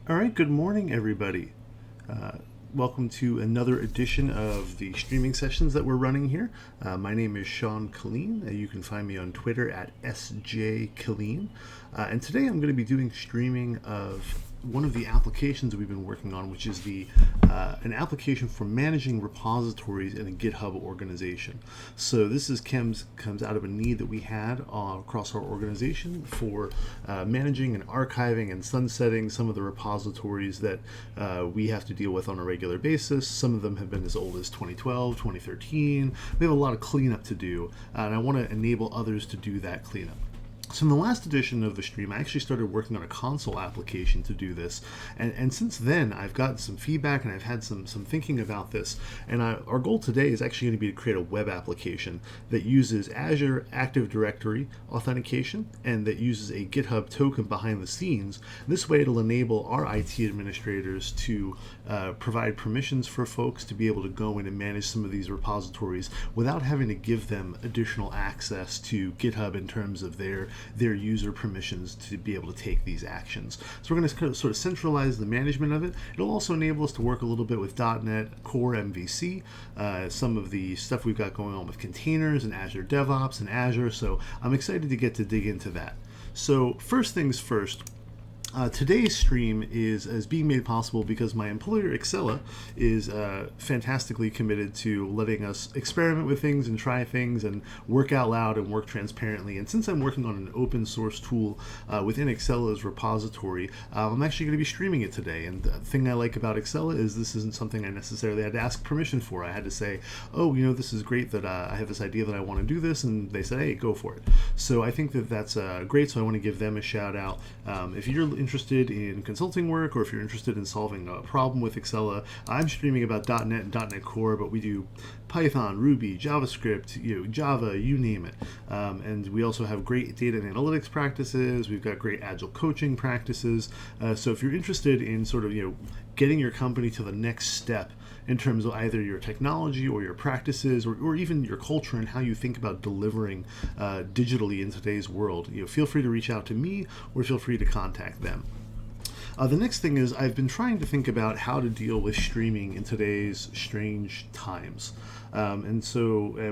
All right, good morning, everybody. Uh, Welcome to another edition of the streaming sessions that we're running here. My name is Sean Killeen. You can find me on Twitter at SJKilleen. And today I'm going to be doing streaming of one of the applications we've been working on, which is an application for managing repositories in a GitHub organization. So this comes out of a need that we had across our organization for managing and archiving and sunsetting some of the repositories that we have to deal with on a regular basis. Some of them have been as old as 2012, 2013. We have a lot of cleanup to do, and I want to enable others to do that cleanup. So in the last edition of the stream, I actually started working on a console application to do this, and since then I've gotten some feedback and I've had some thinking about this. And our goal today is actually going to be to create a web application that uses Azure Active Directory authentication and that uses a GitHub token behind the scenes. This way, it'll enable our IT administrators to provide permissions for folks to be able to go in and manage some of these repositories without having to give them additional access to GitHub in terms of their user permissions to be able to take these actions. So we're going to sort of centralize the management of it. It'll also enable us to work a little bit with .NET Core MVC, some of the stuff we've got going on with containers and Azure DevOps and Azure. So I'm excited to get to dig into that. So first things first, today's stream is being made possible because my employer, Excella, is fantastically committed to letting us experiment with things and try things and work out loud and work transparently. And since I'm working on an open source tool within Excella's repository, I'm actually going to be streaming it today. And the thing I like about Excella is this isn't something I necessarily had to ask permission for. I had to say, oh, this is great that I have this idea that I want to do this, and they said, hey, go for it. So I think that that's great, so I want to give them a shout out. If you're interested in consulting work, or if you're interested in solving a problem with Excella, I'm streaming about .NET and .NET Core, but we do Python, Ruby, JavaScript, Java, you name it. And we also have great data and analytics practices. We've got great agile coaching practices. So if you're interested in sort of getting your company to the next step in terms of either your technology or your practices or even your culture and how you think about delivering digitally in today's world, feel free to reach out to me or feel free to contact them. The next thing is I've been trying to think about how to deal with streaming in today's strange times. And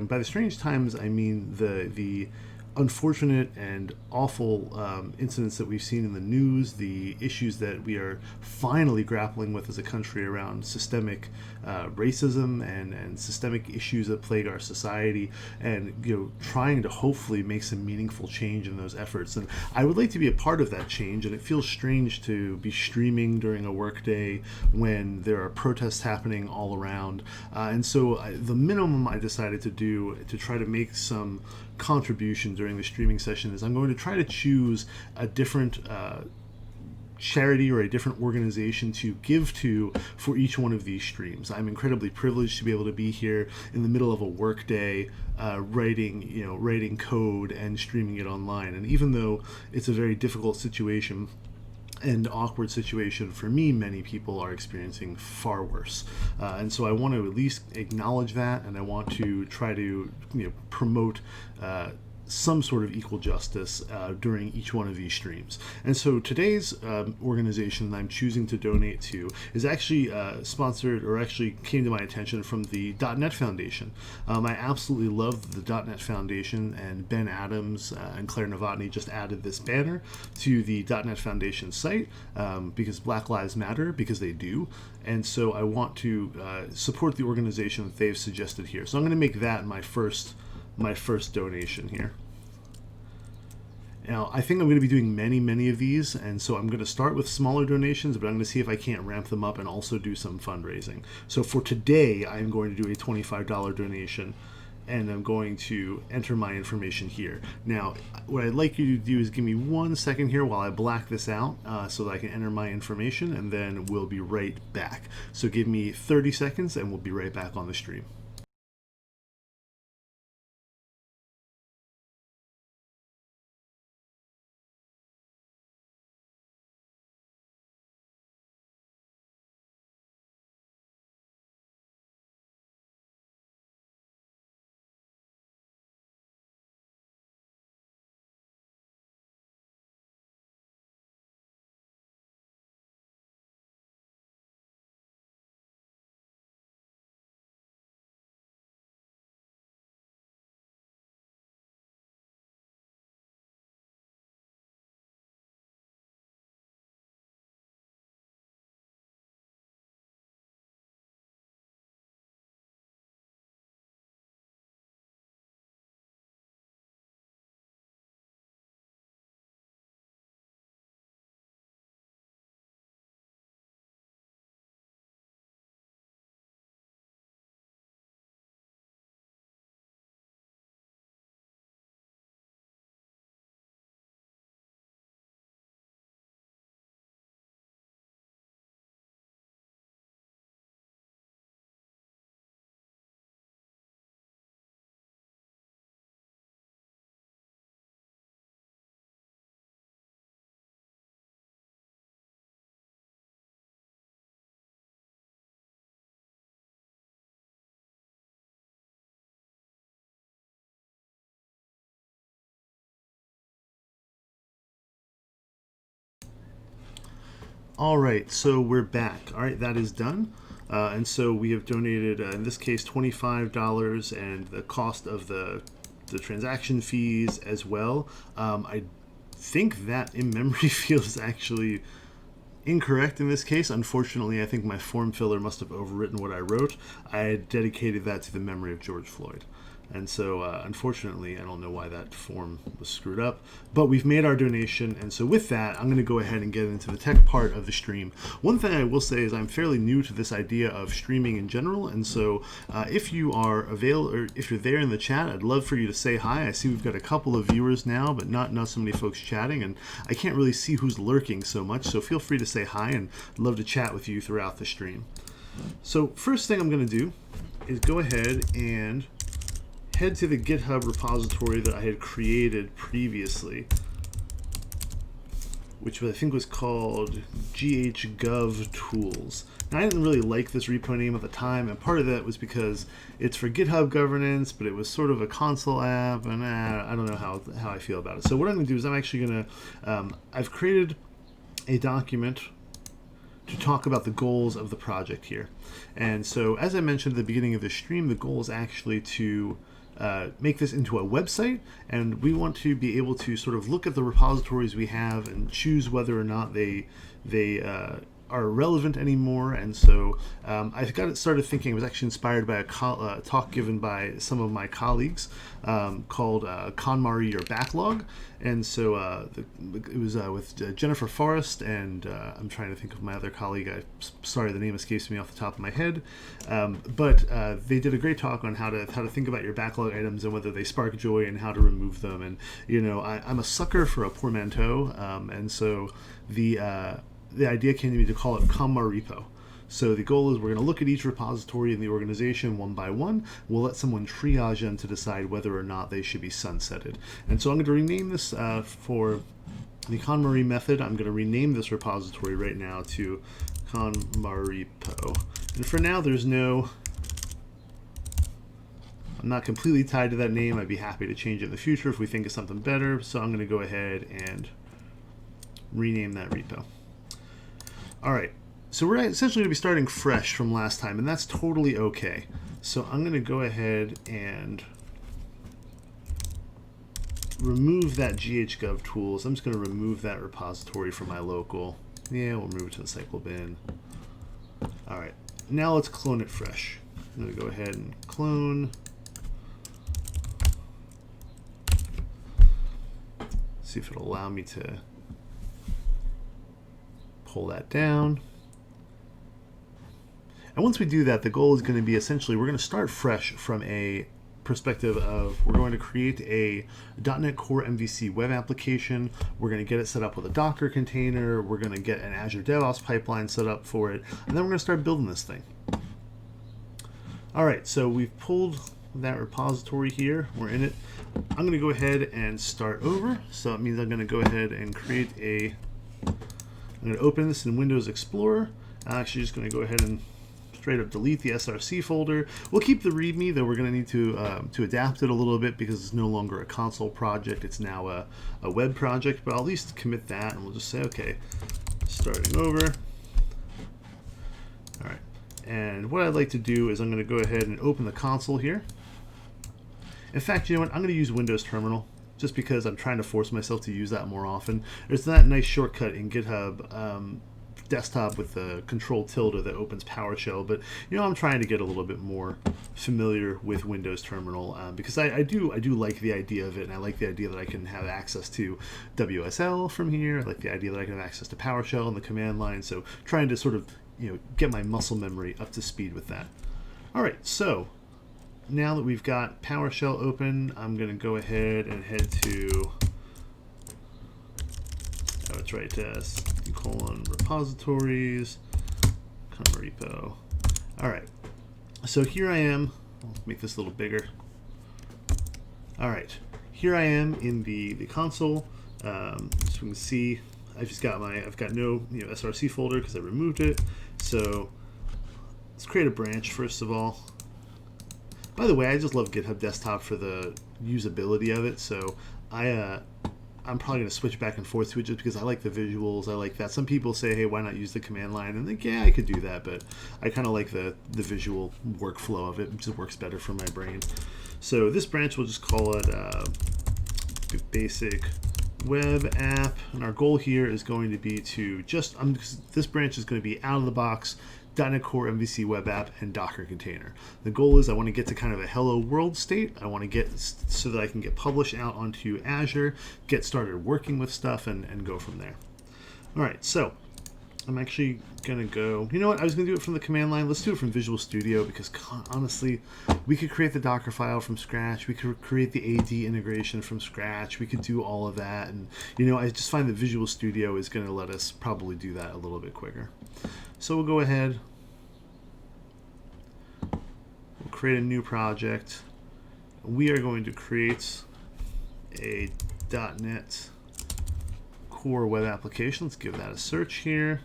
by the strange times, I mean the unfortunate and awful incidents that we've seen in the news, the issues that we are finally grappling with as a country around systemic racism and systemic issues that plague our society, and trying to hopefully make some meaningful change in those efforts. And I would like to be a part of that change, and it feels strange to be streaming during a workday when there are protests happening all around. And so the minimum I decided to do to try to make some contribution during the streaming session is I'm going to try to choose a different charity or a different organization to give to for each one of these streams. I'm incredibly privileged to be able to be here in the middle of a work day, writing code and streaming it online. And even though it's a very difficult situation and awkward situation for me, many people are experiencing far worse. And so I want to at least acknowledge that, and I want to try to promote some sort of equal justice during each one of these streams. And so today's organization that I'm choosing to donate to is actually sponsored, or actually came to my attention from the .NET Foundation. I absolutely love the .NET Foundation, and Ben Adams and Claire Novotny just added this banner to the .NET Foundation site because Black Lives Matter, because they do. And so I want to support the organization that they've suggested here. So I'm going to make that my first donation here. Now, I think I'm going to be doing many of these, and so I'm going to start with smaller donations, but I'm going to see if I can't ramp them up and also do some fundraising. So for today, I'm going to do a $25 donation, and I'm going to enter my information here. Now, what I'd like you to do is give me 1 second here while I black this out so that I can enter my information, and then we'll be right back. So give me 30 seconds, and we'll be right back on the stream. All right, so we're back. All right, that is done. And so we have donated, in this case, $25 and the cost of the transaction fees as well. I think that in-memory field is actually incorrect in this case. Unfortunately, I think my form filler must have overwritten what I wrote. I dedicated that to the memory of George Floyd. And so, unfortunately, I don't know why that form was screwed up, but we've made our donation. And so with that, I'm going to go ahead and get into the tech part of the stream. One thing I will say is I'm fairly new to this idea of streaming in general. And so if you are available, or if you're there in the chat, I'd love for you to say hi. I see we've got a couple of viewers now, but not so many folks chatting. And I can't really see who's lurking so much. So feel free to say hi, and I'd love to chat with you throughout the stream. So first thing I'm going to do is go ahead and head to the GitHub repository that I had created previously, which I think was called GHGov Tools. Now, I didn't really like this repo name at the time, and part of that was because it's for GitHub governance, but it was sort of a console app, and I don't know how I feel about it. So what I'm going to do is I'm actually going to, I've created a document to talk about the goals of the project here. And so as I mentioned at the beginning of the stream, the goal is actually to make this into a website, and we want to be able to sort of look at the repositories we have and choose whether or not they are relevant anymore. And so I got it started thinking. I was actually inspired by a talk given by some of my colleagues called KonMari Your Backlog. And so it was with Jennifer Forrest, and I'm trying to think of my other colleague. Sorry, the name escapes me off the top of my head. But they did a great talk on how to think about your backlog items and whether they spark joy and how to remove them. And I'm a sucker for a portmanteau, and so the idea came to me to call it KonMari Repo. So the goal is we're going to look at each repository in the organization one by one. We'll let someone triage them to decide whether or not they should be sunsetted. And so I'm going to rename this for the KonMari method. I'm going to rename this repository right now to KonMari Repo. And for now, I'm not completely tied to that name. I'd be happy to change it in the future if we think of something better. So I'm going to go ahead and rename that repo. All right, so we're essentially going to be starting fresh from last time, and that's totally okay. So I'm going to go ahead and remove that GHGov tools. I'm just going to remove that repository from my local. Yeah, we'll move it to the cycle bin. All right, now let's clone it fresh. I'm going to go ahead and clone. See if it'll allow me to pull that down. And once we do that, the goal is going to be essentially we're going to start fresh from a perspective of we're going to create a .NET Core MVC web application. We're going to get it set up with a Docker container. We're going to get an Azure DevOps pipeline set up for it. And then we're going to start building this thing. All right, so we've pulled that repository here. We're in it. I'm going to go ahead and start over. So it means I'm going to go ahead and create I'm going to open this in Windows Explorer. I'm actually just going to go ahead and straight up delete the SRC folder. We'll keep the README, though we're going to need to adapt it a little bit because it's no longer a console project. It's now a web project, but I'll at least commit that, and we'll just say, okay, starting over. All right, and what I'd like to do is I'm going to go ahead and open the console here. In fact, you know what? I'm going to use Windows Terminal, just because I'm trying to force myself to use that more often. There's that nice shortcut in GitHub desktop with the Control tilde that opens PowerShell, but I'm trying to get a little bit more familiar with Windows Terminal because I do like the idea of it, and I like the idea that I can have access to WSL from here. I like the idea that I can have access to PowerShell and the command line. So trying to sort of get my muscle memory up to speed with that. All right, so now that we've got PowerShell open, I'm going to go ahead and head to, repositories, KonMari Repo. All right, so here I am. I'll make this a little bigger. All right, here I am in the console. As you can see, I've got no SRC folder because I removed it. So let's create a branch first of all. By the way, I just love GitHub Desktop for the usability of it. So I'm I'm probably going to switch back and forth to it just because I like the visuals. I like that. Some people say, hey, why not use the command line? And like, yeah, I could do that, but I kind of like the visual workflow of it. It just works better for my brain. So this branch, we'll just call it basic web app. And our goal here is going to be to just, this branch is going to be out of the box .NET Core MVC web app and Docker container. The goal is I want to get to kind of a hello world state. I want to get so that I can get published out onto Azure, get started working with stuff, and go from there. All right, so I'm actually going to go, you know what, I was going to do it from the command line. Let's do it from Visual Studio because honestly, we could create the Docker file from scratch. We could create the AD integration from scratch. We could do all of that. And, you know, I just find that Visual Studio is going to let us probably do that a little bit quicker. So we'll go ahead, we'll create a new project. We are going to create a .NET Core web application. Let's give that a search here.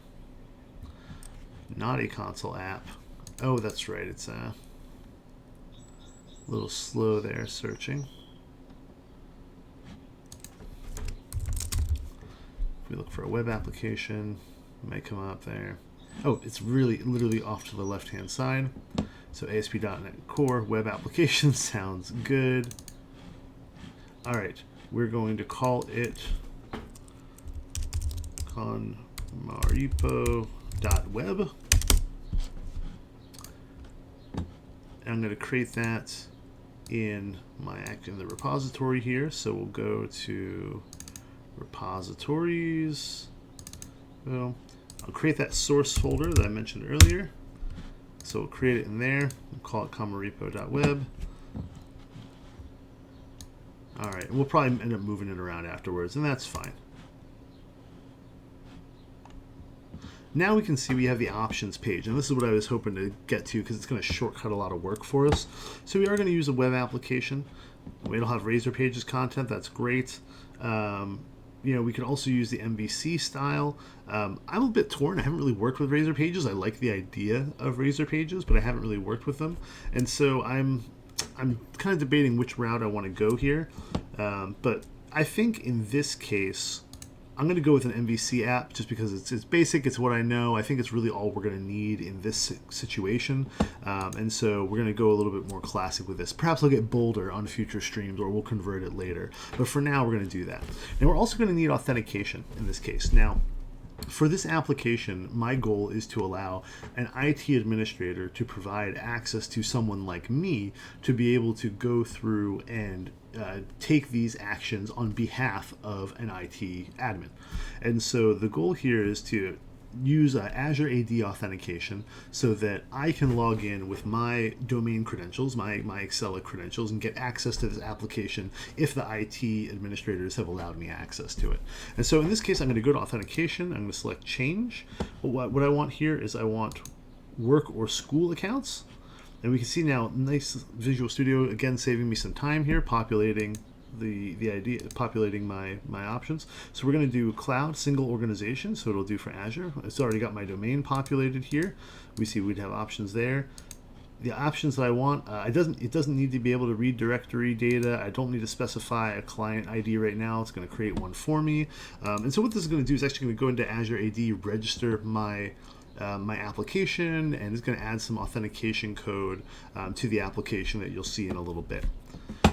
Not a console app. Oh, that's right. It's a little slow there searching. If we look for a web application, it might come up there. Oh, it's really literally off to the left-hand side. So ASP.NET Core web application sounds good. All right, we're going to call it conmarepo.web. And I'm going to create that in the repository here. So we'll go to repositories. Well, I'll create that source folder that I mentioned earlier. So we'll create it in there. We'll call it conmarepo.web. All right, and we'll probably end up moving it around afterwards, and that's fine. Now we can see we have the options page, and this is what I was hoping to get to because it's going to shortcut a lot of work for us. So we are going to use a web application. It'll have Razor Pages content. That's great. You know, we could also use the MVC style. I'm a bit torn. I haven't really worked with Razor Pages. I like the idea of Razor Pages, but I haven't really worked with them. And so I'm kind of debating which route I want to go here. But I think in this case, I'm going to go with an MVC app just because it's basic, it's what I know. I think it's really all we're going to need in this situation. And so we're going to go a little bit more classic with this. Perhaps I'll get bolder on future streams or we'll convert it later. But for now, we're going to do that. And we're also going to need authentication in this case. Now, for this application, my goal is to allow an IT administrator to provide access to someone like me to be able to go through and take these actions on behalf of an IT admin. And so the goal here is to use Azure AD authentication so that I can log in with my domain credentials, my Excel credentials, and get access to this application if the IT administrators have allowed me access to it. And so in this case, I'm going to go to authentication. I'm going to select change. What I want here is I want work or school accounts. And we can see now, nice Visual Studio, again, saving me some time here, populating the idea, populating my options. So we're going to do cloud single organization, so it'll do for Azure. It's already got my domain populated here. We see we'd have options there. The options that I want, it doesn't need to be able to read directory data. I don't need to specify a client ID right now. It's going to create one for me. And so what this is going to do is actually going to go into Azure AD, register my application, and it's going to add some authentication code to the application that you'll see in a little bit.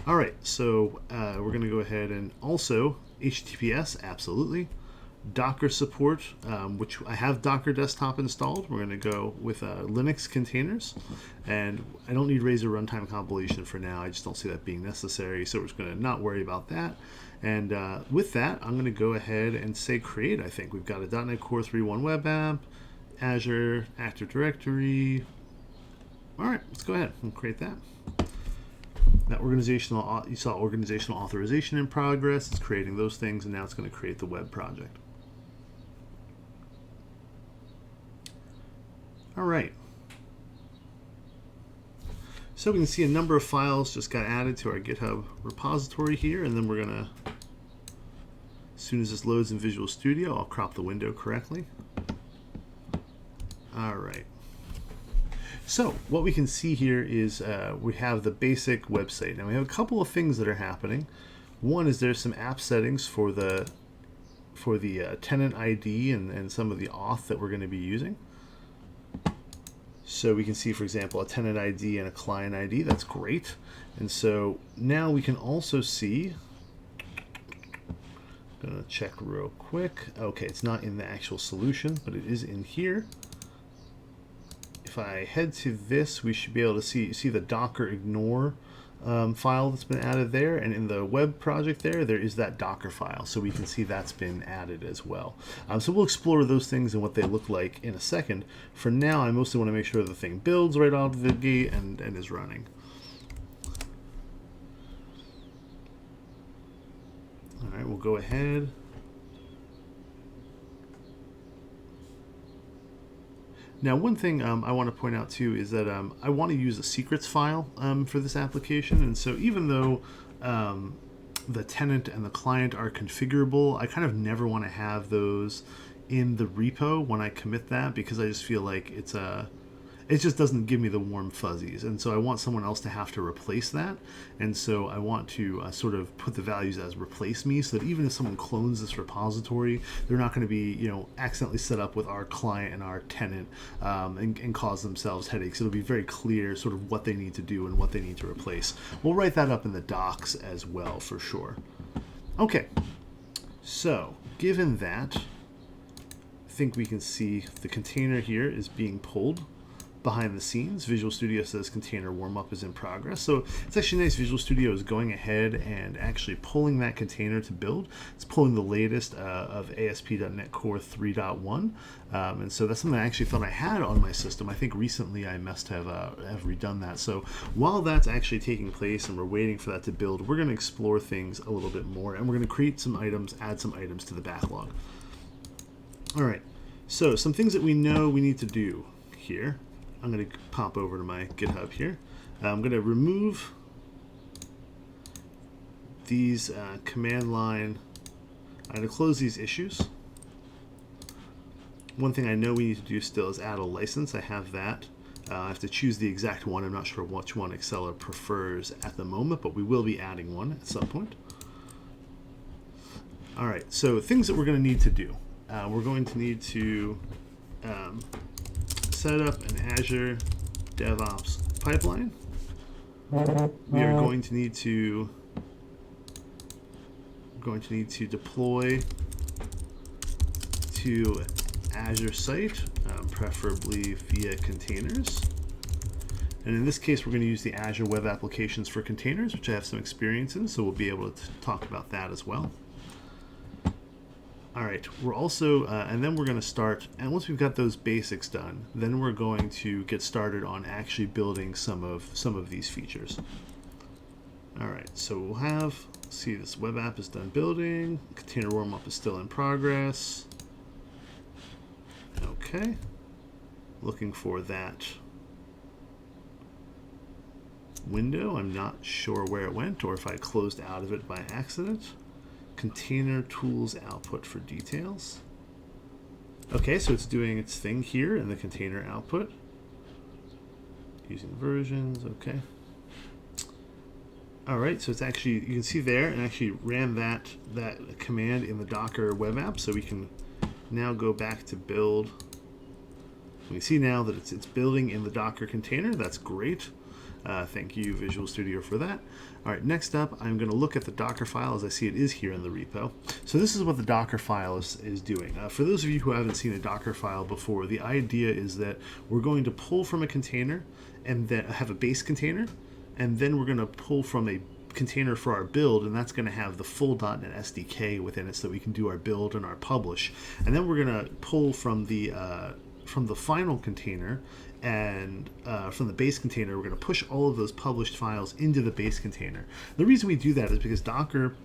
All right, so we're going to go ahead and also HTTPS, absolutely. Docker support, which I have Docker Desktop installed. We're going to go with Linux containers, and I don't need Razor runtime compilation for now. I just don't see that being necessary, so we're just going to not worry about that. And with that, I'm going to go ahead and say create. I think we've got a .NET Core 3.1 web app, Azure Active Directory. All right, let's go ahead and create that. That organizational, you saw organizational authorization in progress. It's creating those things, and now it's going to create the web project. All right. So we can see a number of files just got added to our GitHub repository here, and then we're going to, as soon as this loads in Visual Studio, I'll crop the window correctly. All right. So what we can see here is we have the basic website. Now we have a couple of things that are happening. One is there's some app settings for the tenant ID and some of the auth that we're going to be using. So we can see, for example, a tenant ID and a client ID. That's great. And so now we can also see, I'm going to check real quick. Okay, it's not in the actual solution, but it is in here. If I head to this, we should be able to see the Docker ignore file that's been added there, and in the web project there is that Docker file, so we can see that's been added as well. So we'll explore those things and what they look like in a second. For now, I mostly want to make sure the thing builds right out of the gate and is running. All right, we'll go ahead. Now, one thing I want to point out too is that I want to use a secrets file for this application, and so even though the tenant and the client are configurable, I kind of never want to have those in the repo when I commit that, because I just feel like it just doesn't give me the warm fuzzies, and so I want someone else to have to replace that. And so I want to sort of put the values as replace me, so that even if someone clones this repository, they're not going to be, you know, accidentally set up with our client and our tenant and cause themselves headaches. It'll be very clear sort of what they need to do and what they need to replace. We'll write that up in the docs as well for sure. Okay, so given that, I think we can see the container here is being pulled behind the scenes. Visual Studio says container warm-up is in progress. So it's actually nice. Visual Studio is going ahead and actually pulling that container to build. It's pulling the latest of ASP.NET Core 3.1. And so that's something I actually thought I had on my system. I think recently I must have redone that. So while that's actually taking place and we're waiting for that to build, we're going to explore things a little bit more, and we're going to create some items, add some items to the backlog. All right, so some things that we know we need to do here. I'm going to pop over to my GitHub here. I'm going to remove these command line. I'm going to close these issues. One thing I know we need to do still is add a license. I have that. I have to choose the exact one. I'm not sure which one Excel prefers at the moment, but we will be adding one at some point. All right, so things that we're going to need to do. We're going to need to set up an Azure DevOps pipeline. We are going to need to deploy to Azure site, preferably via containers. And in this case, we're going to use the Azure Web Applications for Containers, which I have some experience in, so we'll be able to talk about that as well. All right, we're also, and then we're going to start, and once we've got those basics done, then we're going to get started on actually building some of these features. All right, so we'll have, see, this web app is done building, container warm-up is still in progress. Okay, looking for that window. I'm not sure where it went or if I closed out of it by accident. Container tools output for details. Okay, so it's doing its thing here in the container output. Using versions, okay. All right, so it's actually, you can see there, and actually ran that command in the Docker web app, so we can now go back to build. We can see now that it's building in the Docker container. That's great. Thank you, Visual Studio, for that. All right, next up, I'm going to look at the Docker file as I see it is here in the repo. So this is what the Docker file is doing. For those of you who haven't seen a Docker file before, the idea is that we're going to pull from a container and then have a base container, and then we're going to pull from a container for our build, and that's going to have the full .NET SDK within it so that we can do our build and our publish. And then we're going to pull from the final container, and from the base container, we're going to push all of those published files into the base container. The reason we do that is because Docker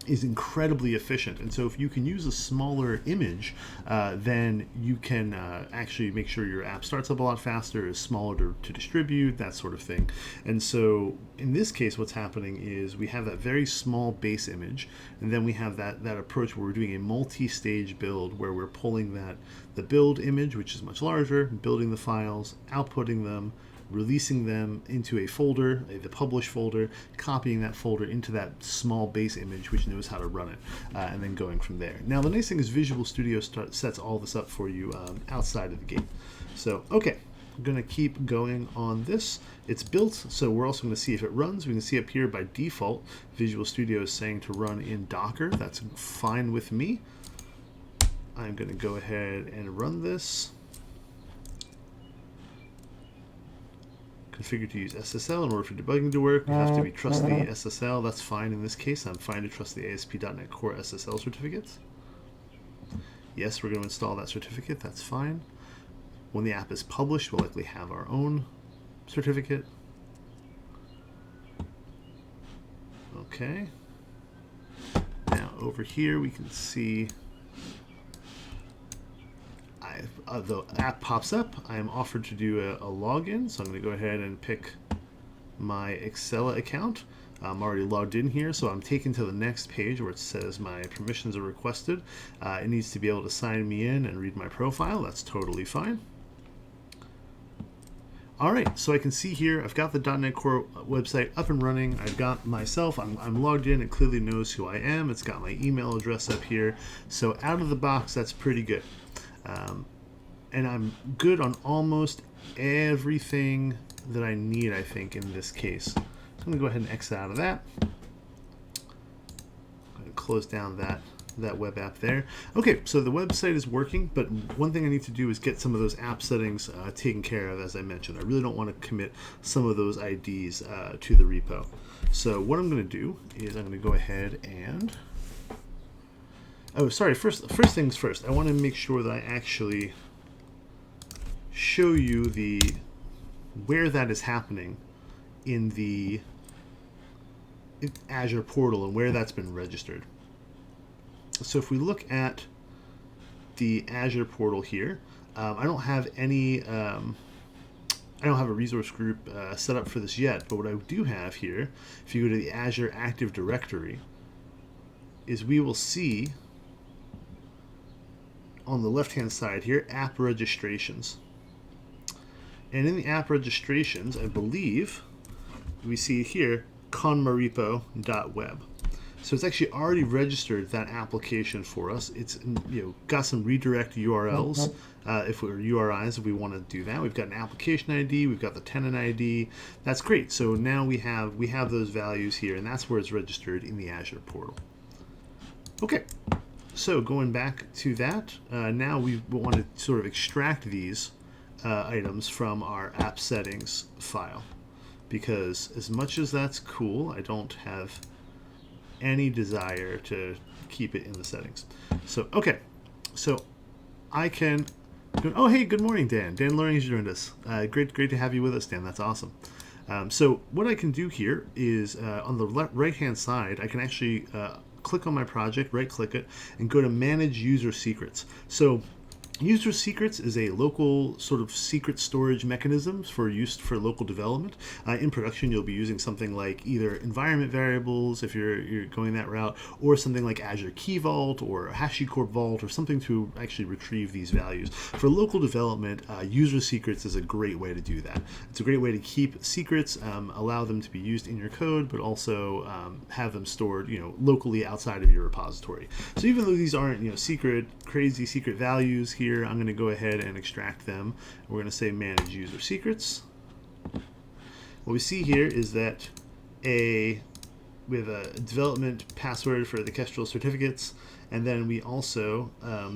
is incredibly efficient, and so if you can use a smaller image, then you can actually make sure your app starts up a lot faster, is smaller to distribute, that sort of thing. And so in this case, what's happening is we have that very small base image, and then we have that approach where we're doing a multi-stage build where we're pulling the build image, which is much larger, building the files, outputting them, releasing them into a folder, the publish folder, copying that folder into that small base image which knows how to run it, and then going from there. Now the nice thing is Visual Studio sets all this up for you outside of the gate. So okay, I'm going to keep going on this. It's built, so we're also going to see if it runs. We can see up here by default Visual Studio is saying to run in Docker. That's fine with me. I'm going to go ahead and run this. Configured to use SSL in order for debugging to work. We have to trust the SSL. That's fine in this case. I'm fine to trust the ASP.NET Core SSL certificates. Yes, we're going to install that certificate. That's fine. When the app is published, we'll likely have our own certificate. Okay. Now over here we can see the app pops up. I am offered to do a login, so I'm going to go ahead and pick my Excella account. I'm already logged in here, so I'm taken to the next page where it says my permissions are requested. It needs to be able to sign me in and read my profile. That's totally fine. All right, so I can see here I've got the .NET Core website up and running. I've got myself. I'm logged in. It clearly knows who I am. It's got my email address up here. So out of the box, that's pretty good. And I'm good on almost everything that I need, I think, in this case. So I'm going to go ahead and exit out of that. I'm going to close down that web app there. Okay, so the website is working, but one thing I need to do is get some of those app settings taken care of, as I mentioned. I really don't want to commit some of those IDs to the repo. So what I'm going to do is I'm going to go ahead and... Oh, sorry, first things first. I want to make sure that I actually show you where that is happening in the Azure Portal and where that's been registered. So if we look at the Azure Portal here, I don't have any, I don't have a resource group set up for this yet, but what I do have here, if you go to the Azure Active Directory, is we will see on the left-hand side here, app registrations. And in the app registrations, I believe we see here conmarepo.web. So it's actually already registered that application for us. It's got some redirect URLs if we're URIs if we want to do that. We've got an application ID, we've got the tenant ID. That's great. So now we have those values here, and that's where it's registered in the Azure Portal. Okay. So going back to that, now we want to sort of extract these items from our app settings file, because as much as that's cool, I don't have any desire to keep it in the settings. So okay, so I can go, oh hey, good morning Dan. Dan Loring has joined us. Great to have you with us, Dan. That's awesome. So what I can do here is on the right hand side, I can actually click on my project, right click it, and go to Manage User Secrets. So User Secrets is a local sort of secret storage mechanism for use for local development. In production, you'll be using something like either environment variables, if you're going that route, or something like Azure Key Vault or HashiCorp Vault, or something to actually retrieve these values. For local development, User Secrets is a great way to do that. It's a great way to keep secrets, allow them to be used in your code, but also have them stored, locally outside of your repository. So even though these aren't, crazy secret values here, I'm going to go ahead and extract them. We're going to say Manage User Secrets. What we see here is that we have a development password for the Kestrel certificates, and then we also,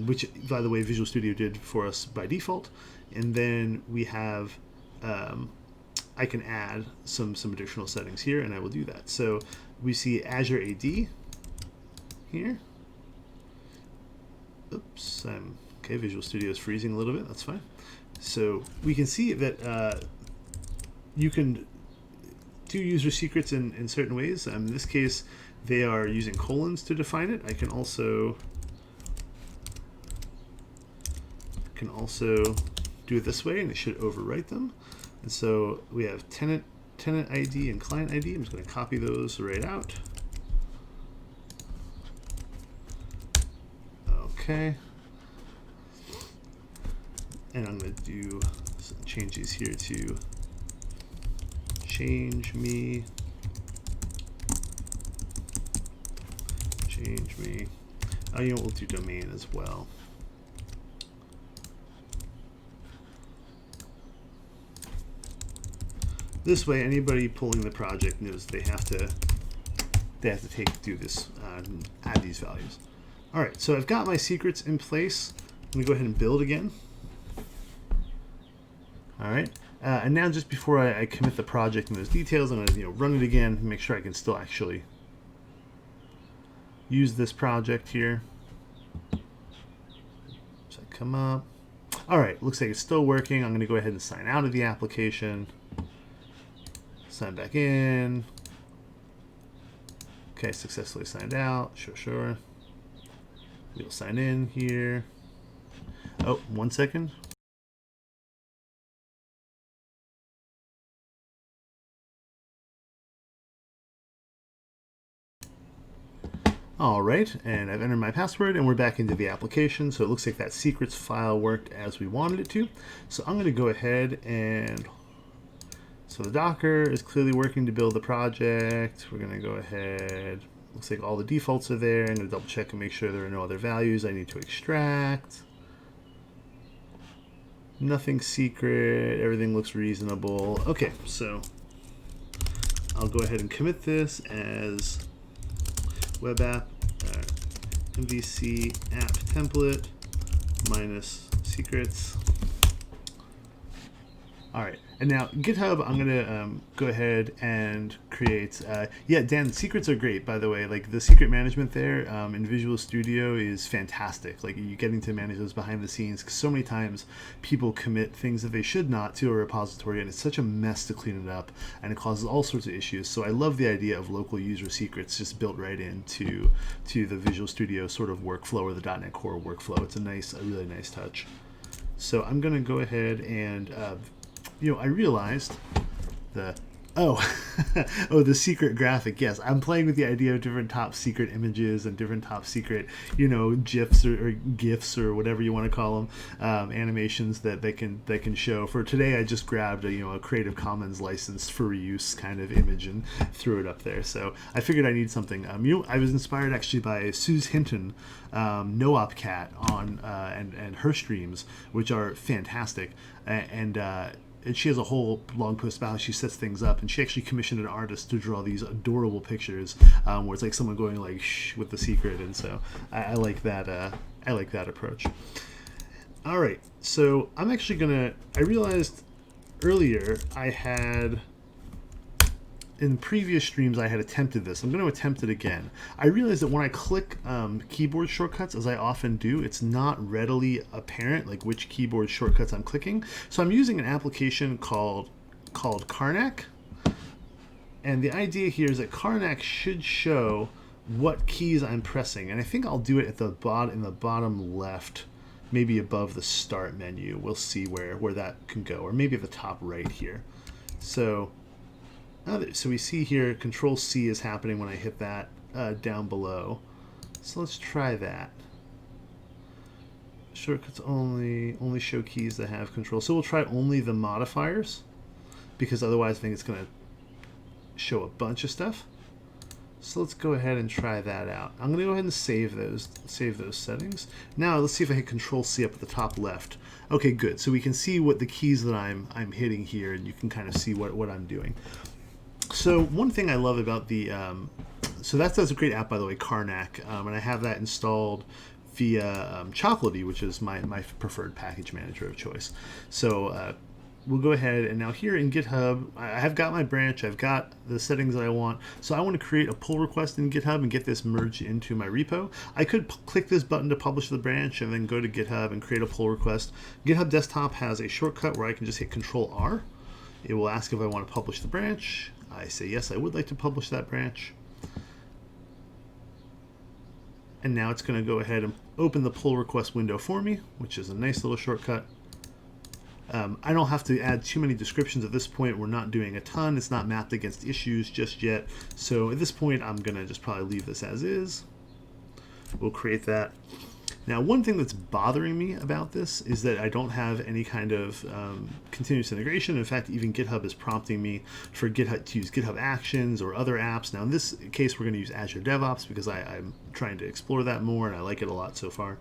which by the way Visual Studio did for us by default, and then we have, I can add some additional settings here, and I will do that. So we see Azure AD here. Oops, okay, Visual Studio is freezing a little bit, that's fine. So we can see that you can do user secrets in certain ways. In this case, they are using colons to define it. I can also do it this way, and it should overwrite them. And so we have tenant ID and client ID. I'm just going to copy those right out. Okay. And I'm going to do some changes here to change me. Oh, you know, we'll do domain as well. This way, anybody pulling the project knows they have to do this, add these values. All right, so I've got my secrets in place. Let me go ahead and build again. All right, and now just before I commit the project and those details, I'm going to run it again and make sure I can still actually use this project here. So I come up. All right, looks like it's still working. I'm going to go ahead and sign out of the application. Sign back in. Okay, successfully signed out. Sure. We'll sign in here. Oh, 1 second. All right, and I've entered my password and we're back into the application. So it looks like that secrets file worked as we wanted it to. So I'm going to go ahead and, so the Docker is clearly working to build the project. We're going to go ahead. Looks like all the defaults are there. I'm going to double check and make sure there are no other values I need to extract. Nothing secret. Everything looks reasonable. Okay, so I'll go ahead and commit this as web app MVC app template minus secrets. All right, and now GitHub, I'm gonna go ahead and create. Yeah, Dan, secrets are great, by the way. Like the secret management there in Visual Studio is fantastic. Like you getting to manage those behind the scenes, because so many times people commit things that they should not to a repository, and it's such a mess to clean it up, and it causes all sorts of issues. So I love the idea of local user secrets just built right into the Visual Studio sort of workflow or the .NET Core workflow. It's a really nice touch. So I'm gonna go ahead and I realized the the secret graphic. Yes, I'm playing with the idea of different top secret images and different top secret, GIFs or GIFs or whatever you want to call them, animations that they can show. For today, I just grabbed a Creative Commons licensed for reuse kind of image and threw it up there. So I figured I need something. I was inspired actually by Suze Hinton, No-Op Cat on and her streams, which are fantastic, and she has a whole blog post about how she sets things up, and she actually commissioned an artist to draw these adorable pictures where it's like someone going like shh with the secret, and so I like that. I like that approach. All right, so I'm actually I realized earlier in previous streams I had attempted this. I'm going to attempt it again. I realized that when I click keyboard shortcuts, as I often do, it's not readily apparent like which keyboard shortcuts I'm clicking. So I'm using an application called Karnak. And the idea here is that Karnak should show what keys I'm pressing. And I think I'll do it at in the bottom left, maybe above the start menu. We'll see where that can go, or maybe at the top right here. So we see here Control C is happening when I hit that down below. So let's try that. Shortcuts only show keys that have control. So we'll try only the modifiers, because otherwise I think it's going to show a bunch of stuff. So let's go ahead and try that out. I'm going to go ahead and save those settings. Now let's see if I hit Control C up at the top left. Okay, good. So we can see what the keys that I'm hitting here, and you can kind of see what I'm doing. So one thing I love about so that's a great app, by the way, Karnak, and I have that installed via Chocolatey, which is my preferred package manager of choice. So we'll go ahead, and now here in GitHub, I have got my branch, I've got the settings that I want. So I want to create a pull request in GitHub and get this merged into my repo. I could click this button to publish the branch and then go to GitHub and create a pull request. GitHub Desktop has a shortcut where I can just hit Control R. It will ask if I want to publish the branch. I say yes, I would like to publish that branch. And now it's going to go ahead and open the pull request window for me, which is a nice little shortcut. I don't have to add too many descriptions at this point. We're not doing a ton. It's not mapped against issues just yet. So at this point, I'm going to just probably leave this as is. We'll create that. Now, one thing that's bothering me about this is that I don't have any kind of continuous integration. In fact, even GitHub is prompting me for GitHub to use GitHub Actions or other apps. Now, in this case, we're going to use Azure DevOps because I'm trying to explore that more, and I like it a lot so far.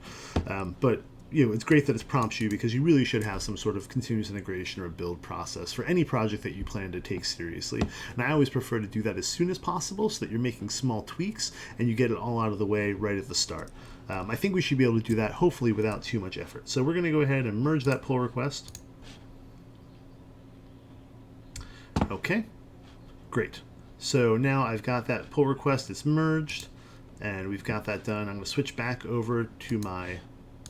But it's great that it prompts you, because you really should have some sort of continuous integration or build process for any project that you plan to take seriously. And I always prefer to do that as soon as possible so that you're making small tweaks and you get it all out of the way right at the start. I think we should be able to do that, hopefully, without too much effort. So we're going to go ahead and merge that pull request. Okay, great. So now I've got that pull request, it's merged, and we've got that done. I'm going to switch back over to my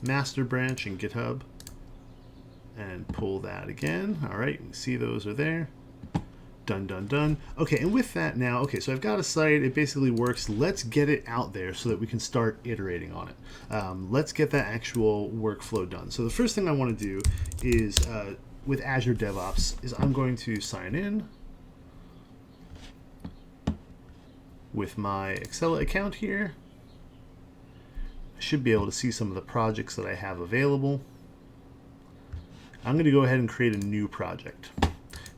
master branch in GitHub and pull that again. All right, you can see those are there. Done, done, done. Okay, and with that now, okay, so I've got a site, it basically works. Let's get it out there so that we can start iterating on it. Let's get that actual workflow done. So the first thing I want to do is, with Azure DevOps, is I'm going to sign in with my Excel account here. I should be able to see some of the projects that I have available. I'm going to go ahead and create a new project.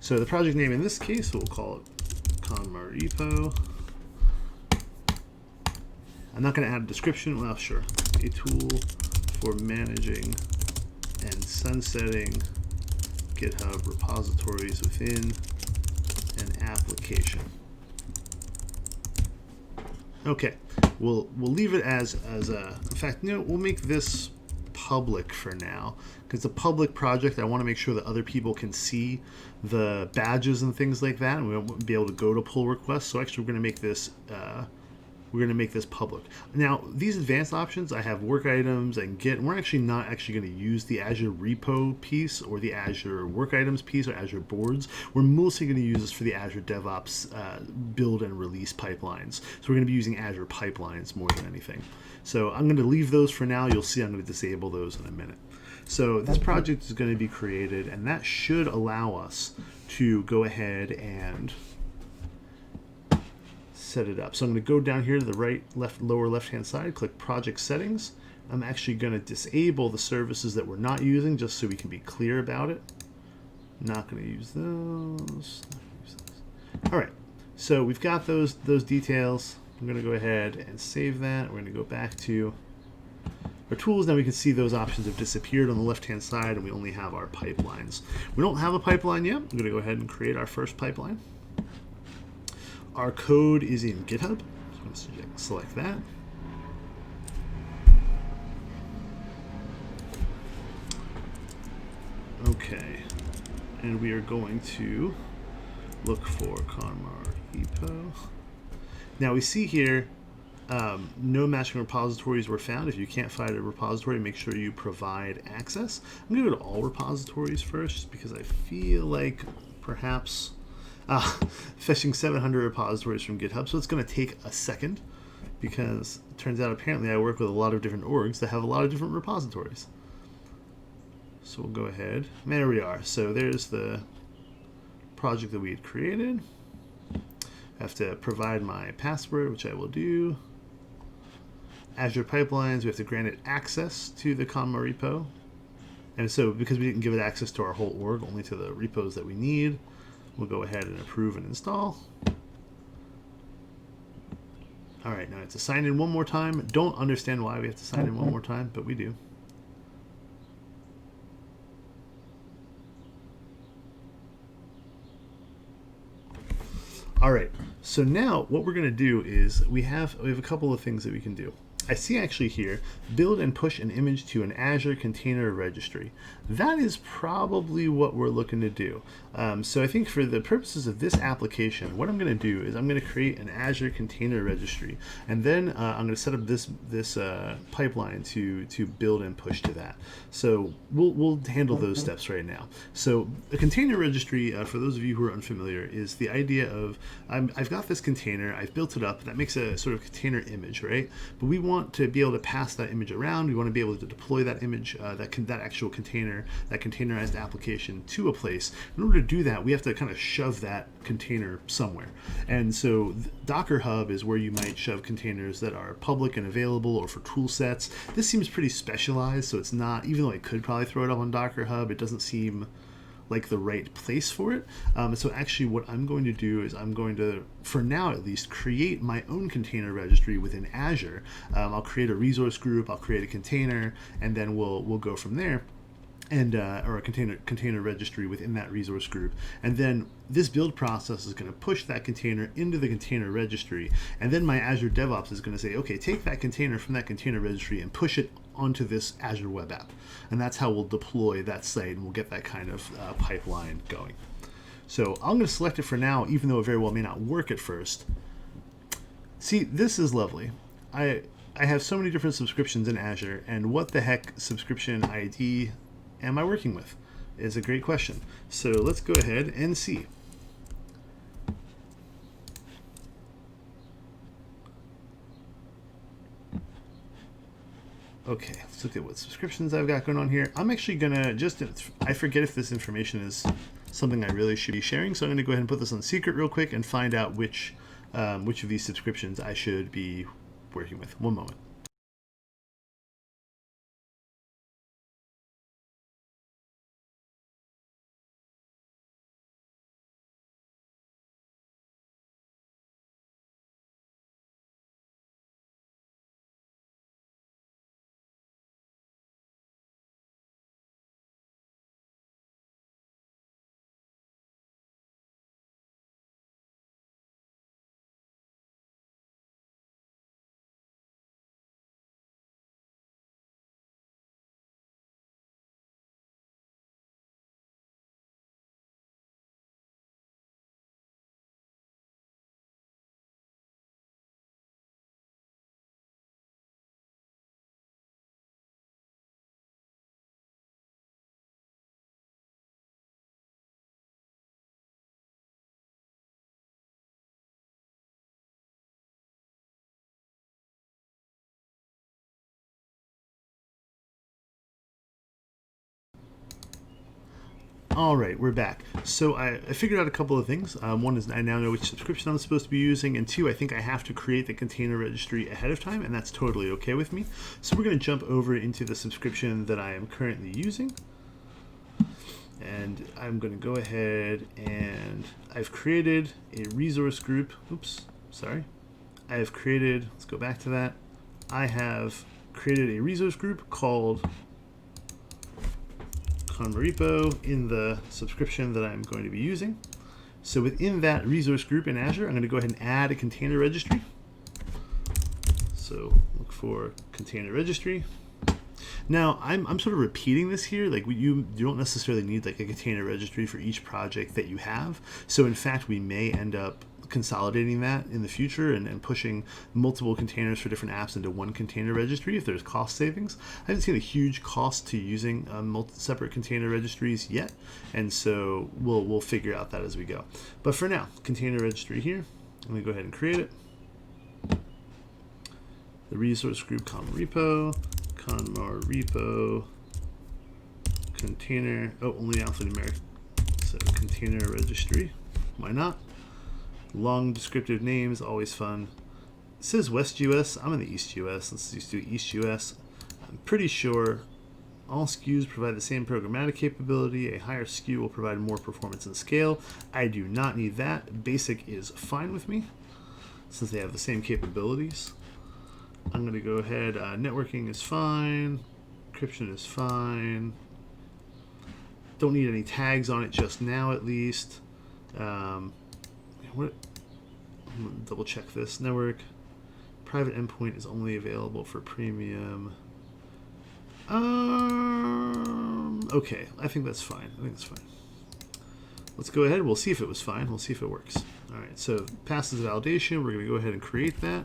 So the project name in this case, we'll call it Container Repo. I'm not going to add a description. Well, sure. A tool for managing and sunsetting GitHub repositories within an application. Okay, we'll leave it as a. In fact, we'll make this public for now, because it's a public project. I want to make sure that other people can see the badges and things like that, and we won't be able to go to pull requests. So actually, we're going to make this public. Now, these advanced options, I have work items and Git. And we're actually not going to use the Azure repo piece or the Azure work items piece or Azure boards. We're mostly going to use this for the Azure DevOps build and release pipelines. So we're going to be using Azure pipelines more than anything. So I'm going to leave those for now. You'll see I'm going to disable those in a minute. So this project is going to be created, and that should allow us to go ahead and set it up. So I'm going to go down here to the lower left hand side, click project settings. I'm actually going to disable the services that we're not using, just so we can be clear about it. Not going to use those. All right, so we've got those details. I'm going to go ahead and save that. We're going to go back to our tools. Now we can see those options have disappeared on the left hand side, and we only have our pipelines. We don't have a pipeline yet. I'm going to go ahead and create our first pipeline. Our code is in GitHub, so I'm going to select that. Okay, and we are going to look for Container Repo. Now we see here no matching repositories were found. If you can't find a repository, make sure you provide access. I'm going to go to all repositories first, just because I feel like perhaps fetching 700 repositories from GitHub, so it's going to take a second, because it turns out apparently I work with a lot of different orgs that have a lot of different repositories. So we'll go ahead, and there we are. So there's the project that we had created. I have to provide my password, which I will do. Azure Pipelines, we have to grant it access to the Container repo. And so because we didn't give it access to our whole org, only to the repos that we need, we'll go ahead and approve and install. All right, now I have to sign in one more time. Don't understand why we have to sign in one more time, but we do. All right, so now what we're going to do is we have a couple of things that we can do. I see actually here, build and push an image to an Azure Container Registry. That is probably what we're looking to do. So I think for the purposes of this application, what I'm going to do is I'm going to create an Azure Container Registry, and then I'm going to set up this pipeline to build and push to that. So we'll handle those steps right now. So a container registry, for those of you who are unfamiliar, is the idea of I've got this container, I've built it up, that makes a sort of container image, right? But we want want to be able to pass that image around. We want to be able to deploy that image, that actual container, that containerized application to a place. In order to do that, we have to kind of shove that container somewhere. And so Docker Hub is where you might shove containers that are public and available, or for tool sets. This seems pretty specialized, so it's not, even though I could probably throw it up on Docker Hub, it doesn't seem like the right place for it. So actually what I'm going to do is I'm going to, for now at least, create my own container registry within Azure. I'll create a resource group, I'll create a container, and then we'll go from there. And or a container registry within that resource group, and then this build process is going to push that container into the container registry, and then my Azure DevOps is going to say, okay, take that container from that container registry and push it onto this Azure web app, and that's how we'll deploy that site, and we'll get that kind of pipeline going. So I'm going to select it for now, even though it very well may not work at first. See, this is lovely. I have so many different subscriptions in Azure, and what the heck subscription ID am I working with is a great question. So let's go ahead and see. Okay, let's look at what subscriptions I've got going on here. I'm actually gonna I forget if this information is something I really should be sharing, so I'm gonna go ahead and put this on secret real quick and find out which of these subscriptions I should be working with. One moment. All right, we're back. So I figured out a couple of things. One is I now know which subscription I'm supposed to be using, and two, I think I have to create the container registry ahead of time, and that's totally okay with me. So we're going to jump over into the subscription that I am currently using, and I'm going to go ahead and I've created a resource group. Oops, sorry. I have created, let's go back to that. I have created a resource group called repo in the subscription that I'm going to be using. So within that resource group in Azure, I'm going to go ahead and add a container registry. So look for container registry. Now I'm sort of repeating this here. Like you don't necessarily need like a container registry for each project that you have. So in fact, we may end up consolidating that in the future and pushing multiple containers for different apps into one container registry if there's cost savings. I haven't seen a huge cost to using separate container registries yet, and so we'll figure out that as we go. But for now, container registry here. I'm going to go ahead and create it. The resource group repo, repo, container, only alphanumeric, so container registry, why not? Long descriptive names, always fun. It says West US. I'm in the East US. Let's just do East US. I'm pretty sure all SKUs provide the same programmatic capability. A higher SKU will provide more performance and scale. I do not need that. Basic is fine with me since they have the same capabilities. I'm going to go ahead. Networking is fine. Encryption is fine. Don't need any tags on it just now, at least. I'm going to double check this. Network private endpoint is only available for premium. Okay, I think that's fine. Let's go ahead. We'll see if it was fine. We'll see if it works. All right, so passes validation. We're going to go ahead and create that.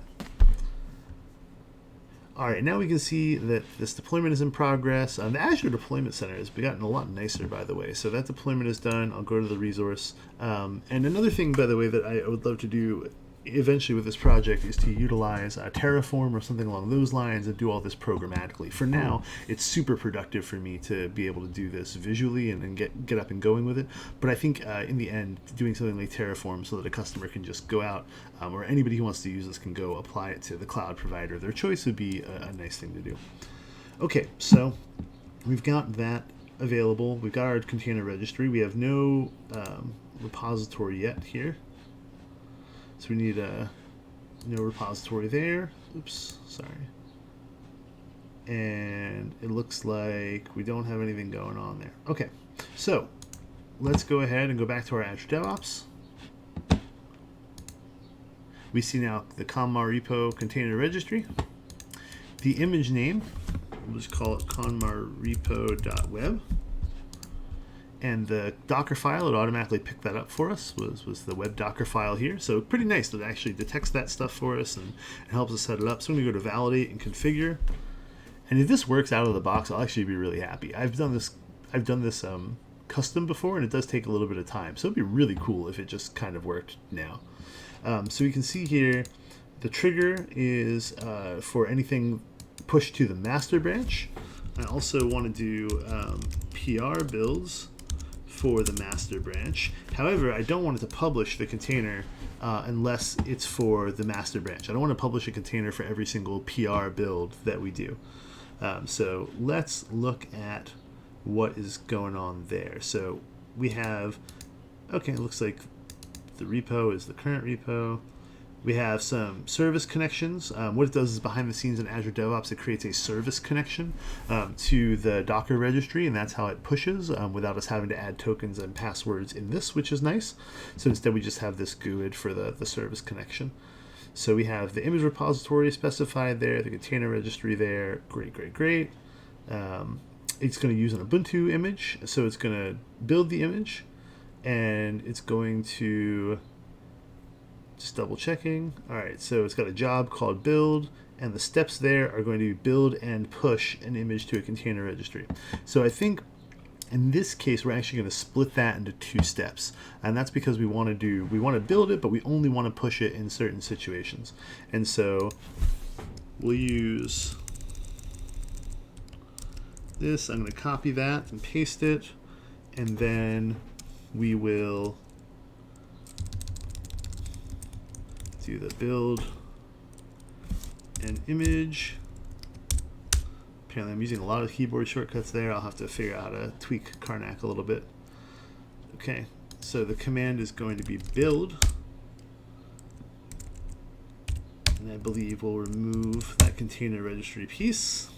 All right, now we can see that this deployment is in progress. The Azure Deployment Center has gotten a lot nicer, by the way. So that deployment is done. I'll go to the resource. And another thing, by the way, that I would love to do eventually with this project is to utilize Terraform or something along those lines and do all this programmatically. For now, it's super productive for me to be able to do this visually and get up and going with it. But I think in the end, doing something like Terraform so that a customer can just go out, or anybody who wants to use this can go apply it to the cloud provider of their choice would be a nice thing to do. Okay, so we've got that available. We've got our container registry. We have no repository yet here. So we need no repository there. Oops, sorry. And it looks like we don't have anything going on there. Okay, so let's go ahead and go back to our Azure DevOps. We see now the conmar repo container registry. The image name, we'll just call it conmarrepo.web. And the Docker file, it automatically picked that up for us, was the web Docker file here. So pretty nice that it actually detects that stuff for us and helps us set it up. So I'm going to go to validate and configure. And if this works out of the box, I'll actually be really happy. I've done this custom before, and it does take a little bit of time. So it'd be really cool if it just kind of worked now. So you can see here, the trigger is for anything pushed to the master branch. I also want to do PR builds for the master branch. However, I don't want it to publish the container unless it's for the master branch. I don't want to publish a container for every single PR build that we do. So let's look at what is going on there. So we have, okay, it looks like the repo is the current repo. We have some service connections. What it does is behind the scenes in Azure DevOps, it creates a service connection to the Docker registry, and that's how it pushes without us having to add tokens and passwords in this, which is nice. So instead we just have this GUID for the service connection. So we have the image repository specified there, the container registry there. Great, great, great. It's going to use an Ubuntu image, so it's going to build the image, and it's going to... Just double checking. All right, so it's got a job called build, and the steps there are going to be build and push an image to a container registry. So I think in this case, we're actually going to split that into 2 steps, and that's because we want to build it, but we only want to push it in certain situations. And so we'll use this. I'm going to copy that and paste it, and then we will do the build and image. Apparently I'm using a lot of keyboard shortcuts there. I'll have to figure out how to tweak Karnak a little bit. Okay, so the command is going to be build, and I believe we'll remove that container registry piece,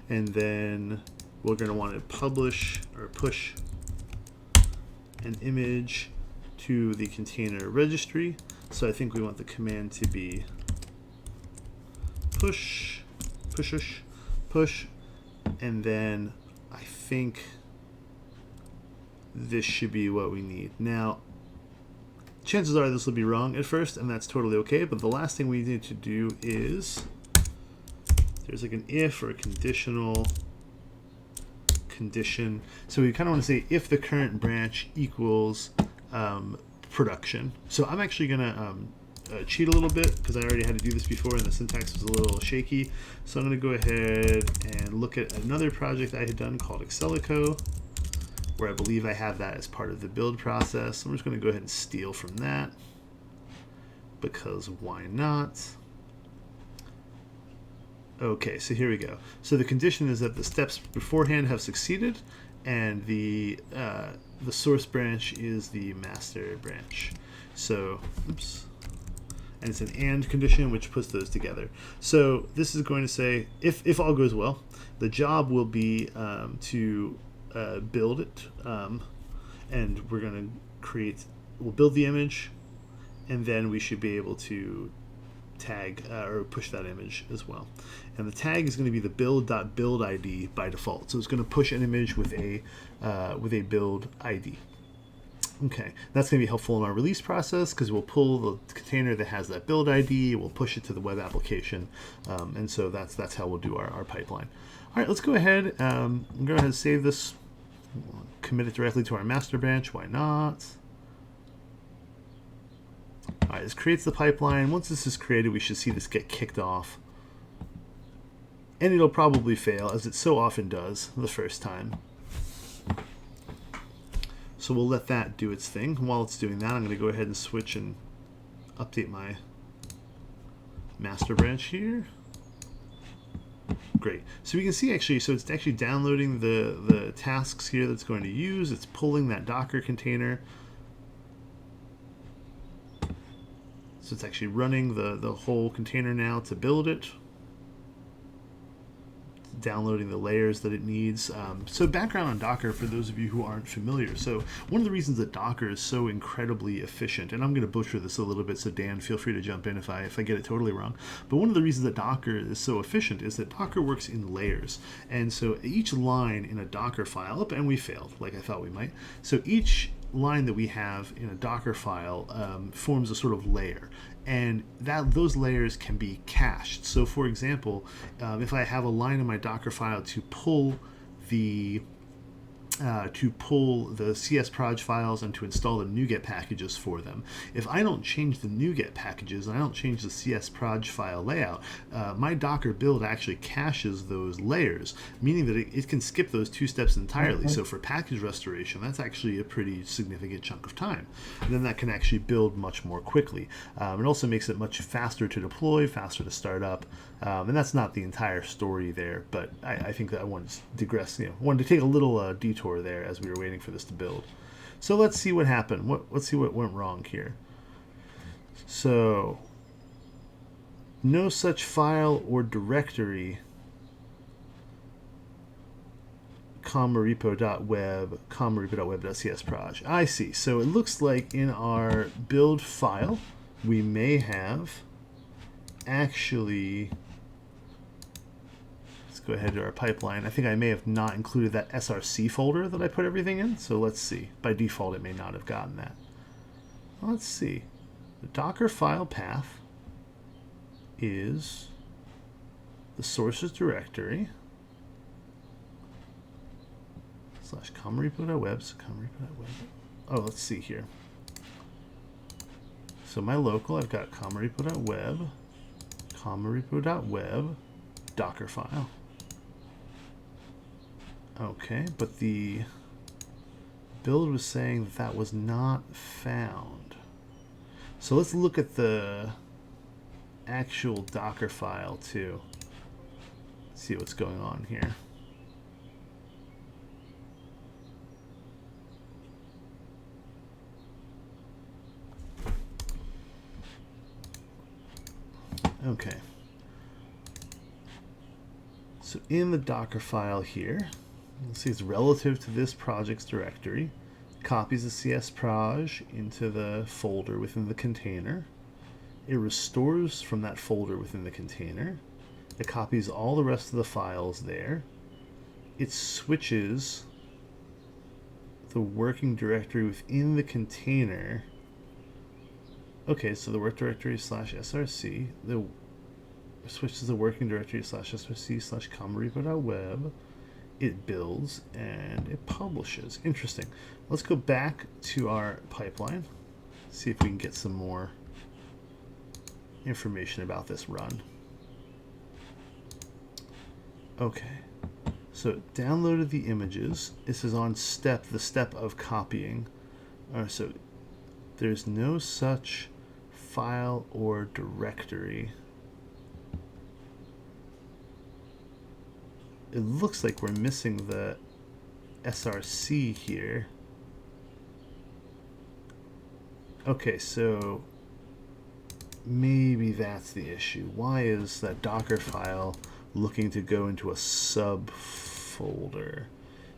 and then we're going to want to publish or push an image to the container registry. So I think we want the command to be push, and then I think this should be what we need. Now, chances are this will be wrong at first, and that's totally okay, but the last thing we need to do is, there's like an if or a conditional condition. So we kind of want to say if the current branch equals production. So I'm actually going to cheat a little bit because I already had to do this before and the syntax was a little shaky. So I'm going to go ahead and look at another project I had done called Excelico, where I believe I have that as part of the build process. I'm just going to go ahead and steal from that because why not? Okay, so here we go. So the condition is that the steps beforehand have succeeded, and the source branch is the master branch. So, oops. And it's an AND condition, which puts those together. So this is going to say, if all goes well, the job will be to build it, and we're going to we'll build the image, and then we should be able to tag or push that image as well. And the tag is going to be the build.build ID by default. So it's going to push an image with a build ID. Okay, that's going to be helpful in our release process because we'll pull the container that has that build ID, we'll push it to the web application, and so that's how we'll do our pipeline. All right, let's go ahead and save this, commit it directly to our master branch. Why not? All right, this creates the pipeline. Once this is created, we should see this get kicked off. And it'll probably fail, as it so often does the first time. So we'll let that do its thing. While it's doing that, I'm going to go ahead and switch and update my master branch here. Great. So we can see actually, so it's actually downloading the tasks here that's going to use. It's pulling that Docker container. So it's actually running the whole container now to build it. Downloading the layers that it needs. So background on Docker for those of you who aren't familiar. So one of the reasons that Docker is so incredibly efficient, and I'm going to butcher this a little bit, so Dan, feel free to jump in if I get it totally wrong. But one of the reasons that Docker is so efficient is that Docker works in layers. And so each line in a Docker file, and we failed like I thought we might. So each line that we have in a Docker file forms a sort of layer. And those layers can be cached. So for example, if I have a line in my Docker file to pull the CS proj files and to install the NuGet packages for them. If I don't change the NuGet packages and I don't change the CS proj file layout, my Docker build actually caches those layers, meaning that it can skip those two steps entirely. So for package restoration, that's actually a pretty significant chunk of time. And then that can actually build much more quickly. It also makes it much faster to deploy, faster to start up. And that's not the entire story there, but I think that I wanted to digress, wanted to take a little detour there as we were waiting for this to build. So let's see what happened. Let's see what went wrong here. So no such file or directory, repo.web, repo.web.csproj. I see. So it looks like in our build file we may have actually, go ahead to our pipeline. I think I may have not included that SRC folder that I put everything in. So let's see. By default, it may not have gotten that. Let's see. The Docker file path is the sources directory / com.repo.web. So com.repo.web. Oh, let's see here. So my local, I've got com.repo.web, com.repo.web, Docker file. Okay, but the build was saying that was not found. So let's look at the actual Docker file too. See what's going on here. Okay. So in the Docker file here, you'll see it's relative to this project's directory. Copies the CS proj into the folder within the container. It restores from that folder within the container. It copies all the rest of the files there. It switches the working directory within the container. Okay, so the work directory /src, switches the working directory /src /com.repo.web. It builds and it publishes. Interesting. Let's go back to our pipeline, see if we can get some more information about this run. Okay, so it downloaded the images. This is on the step of copying. So there's no such file or directory. It looks like we're missing the SRC here. Okay, so maybe that's the issue. Why is that Docker file looking to go into a subfolder?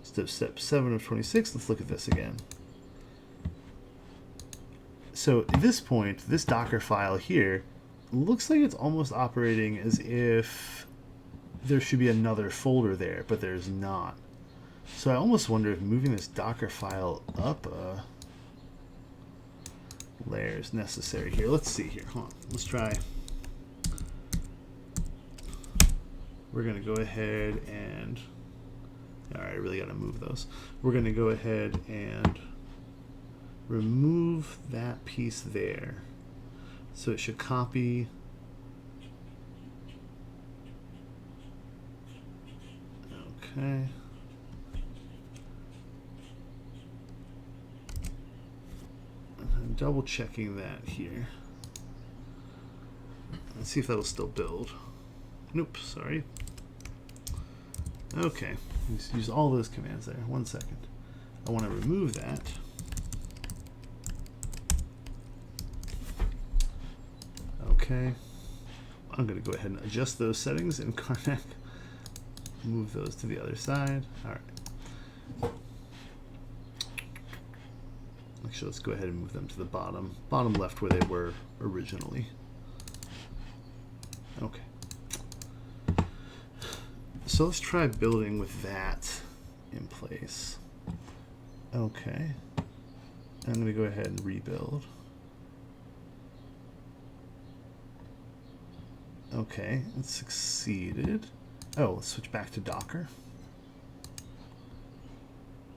Step 7 of 26, let's look at this again. So at this point, this Docker file here looks like it's almost operating as if there should be another folder there, but there's not. So I almost wonder if moving this Docker file up a layer is necessary here. Let's see here. Hold on. Let's try. We're going to go ahead and... All right, I really got to move those. We're going to go ahead and remove that piece there. So it should copy. Okay. I'm double checking that here. Let's see if that'll still build. Nope, sorry. Okay, let's use all those commands there. 1 second. I want to remove that. Okay. I'm going to go ahead and adjust those settings in Karnak. Move those to the other side. All right. Actually, let's go ahead and move them to the bottom left where they were originally. Okay. So let's try building with that in place. Okay. I'm going to go ahead and rebuild. Okay, it succeeded. Oh, let's switch back to Docker.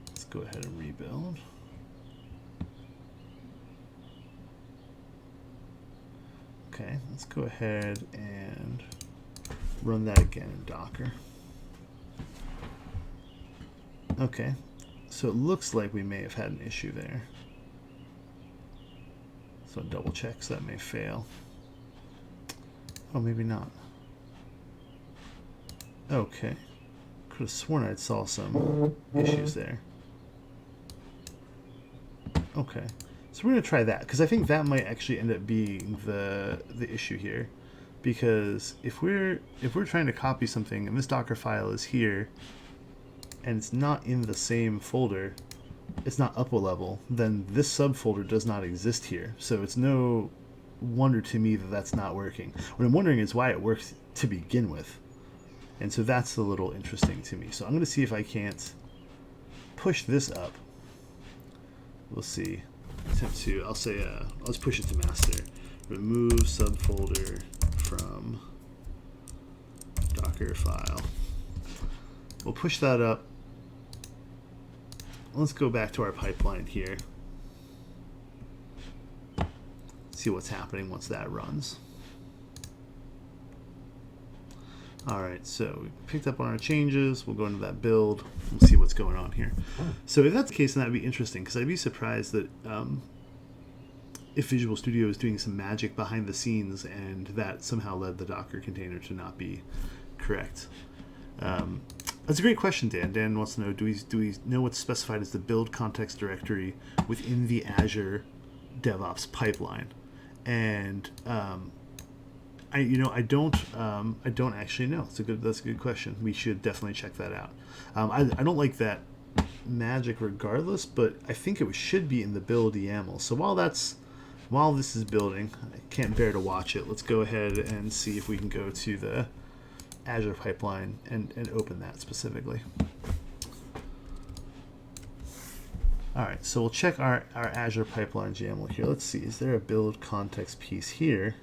Let's go ahead and rebuild. Okay, let's go ahead and run that again in Docker. Okay, so it looks like we may have had an issue there. So double check, so that may fail. Oh, maybe not. Okay. Could have sworn I saw some issues there. Okay. So we're going to try that, because I think that might actually end up being the issue here. Because if we're trying to copy something and this Docker file is here and it's not in the same folder, it's not up a level, then this subfolder does not exist here. So it's no wonder to me that that's not working. What I'm wondering is why it works to begin with. And so that's a little interesting to me. So I'm going to see if I can't push this up. We'll see. Attempt to, I'll say, let's push it to master. Remove subfolder from Docker file. We'll push that up. Let's go back to our pipeline here. See what's happening once that runs. Alright, so we picked up on our changes. We'll go into that build and see what's going on here. So if that's the case, then that would be interesting, because I'd be surprised that if Visual Studio is doing some magic behind the scenes and that somehow led the Docker container to not be correct. That's a great question, Dan. Dan wants to know, do we know what's specified as the build context directory within the Azure DevOps pipeline? And I don't actually know. That's a good question. We should definitely check that out. I don't like that magic regardless, but I think it should be in the build YAML. So while this is building, I can't bear to watch it. Let's go ahead and see if we can go to the Azure pipeline and open that specifically. All right, so we'll check our Azure pipeline YAML here. Let's see, is there a build context piece here?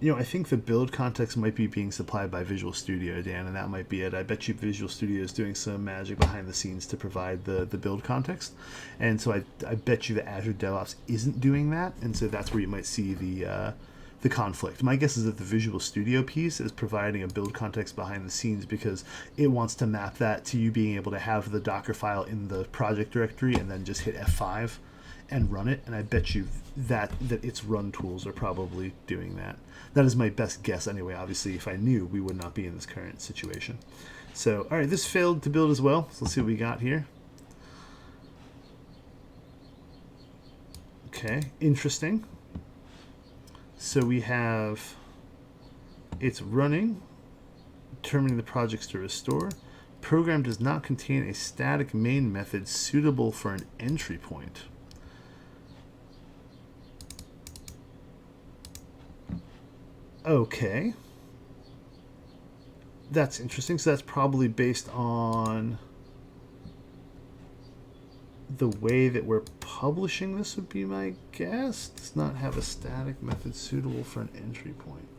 I think the build context might be being supplied by Visual Studio, Dan, and that might be it. I bet you Visual Studio is doing some magic behind the scenes to provide the build context. And so I bet you that Azure DevOps isn't doing that, and so that's where you might see the conflict. My guess is that the Visual Studio piece is providing a build context behind the scenes because it wants to map that to you being able to have the Docker file in the project directory and then just hit F5 and run it. And I bet you that its run tools are probably doing that. That is my best guess anyway. Obviously, if I knew, we would not be in this current situation. So, all right, this failed to build as well. So let's see what we got here. Okay, interesting. So we have, it's running, determining the projects to restore. Program does not contain a static main method suitable for an entry point. Okay. That's interesting. So that's probably based on the way that we're publishing this would be my guess. Does not have a static method suitable for an entry point.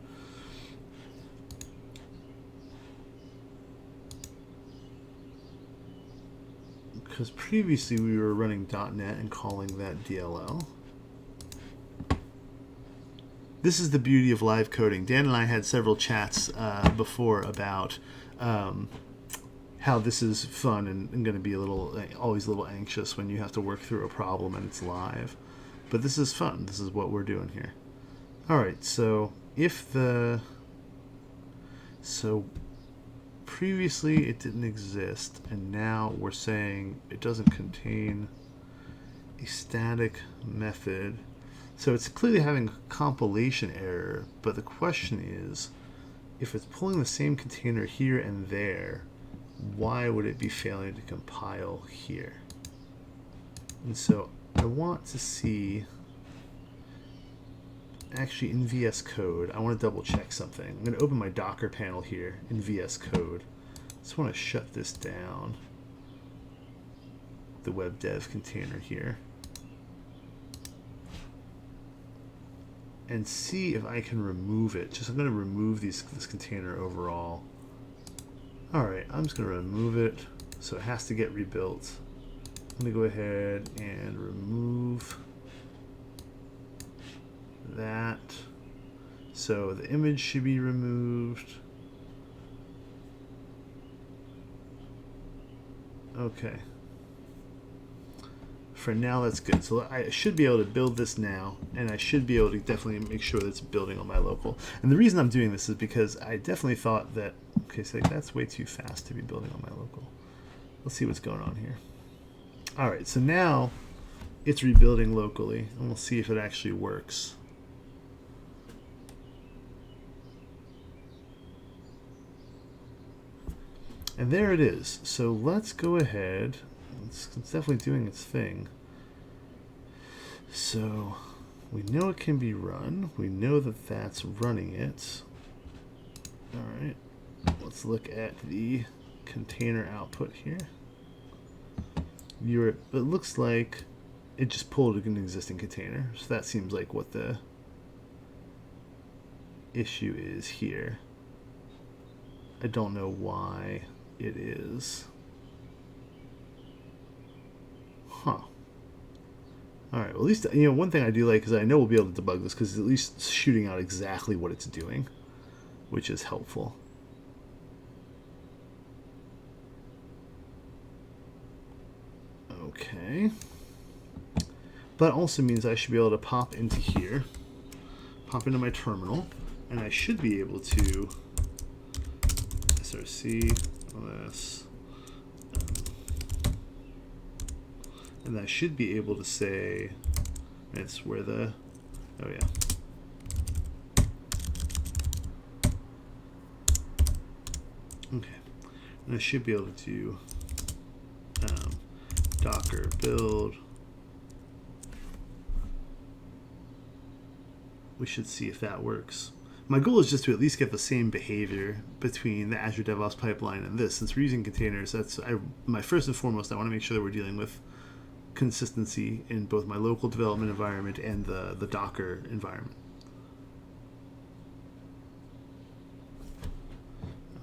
because previously we were running .NET and calling that DLL. This is the beauty of live coding. Dan and I had several chats before about how this is fun and going to be always a little anxious when you have to work through a problem and it's live. But this is fun. This is what we're doing here. All right, so previously it didn't exist, and now we're saying it doesn't contain a static method. So it's clearly having a compilation error, but the question is, if it's pulling the same container here and there, why would it be failing to compile here? And so I want to see, actually in VS Code, I want to double check something. I'm going to open my Docker panel here in VS Code. I just want to shut this down, the web dev container here, and see if I can remove it. I'm going to remove this container overall. Alright, I'm just going to remove it, so it has to get rebuilt. I'm going to go ahead and remove that. So the image should be removed. Okay. For now, that's good. So I should be able to build this now, and I should be able to definitely make sure that it's building on my local. And the reason I'm doing this is because I definitely thought that, okay, so that's way too fast to be building on my local. Let's see what's going on here. All right, so now it's rebuilding locally, and we'll see if it actually works. And there it is. So let's go ahead. It's definitely doing its thing. So we know it can be run. We know that that's running it. All right. Let's look at the container output here. It looks like it just pulled an existing container. So that seems like what the issue is here. I don't know why it is. Huh. Alright, well, at least, one thing I do like is I know we'll be able to debug this because it's at least shooting out exactly what it's doing, which is helpful. Okay. That also means I should be able to pop into here, pop into my terminal, and I should be able to src ls, and I should be able to say, it's where the, oh yeah. Okay, and I should be able to do docker build. We should see if that works. My goal is just to at least get the same behavior between the Azure DevOps pipeline and this. Since we're using containers, that's my first and foremost, I want to make sure that we're dealing with consistency in both my local development environment and the Docker environment.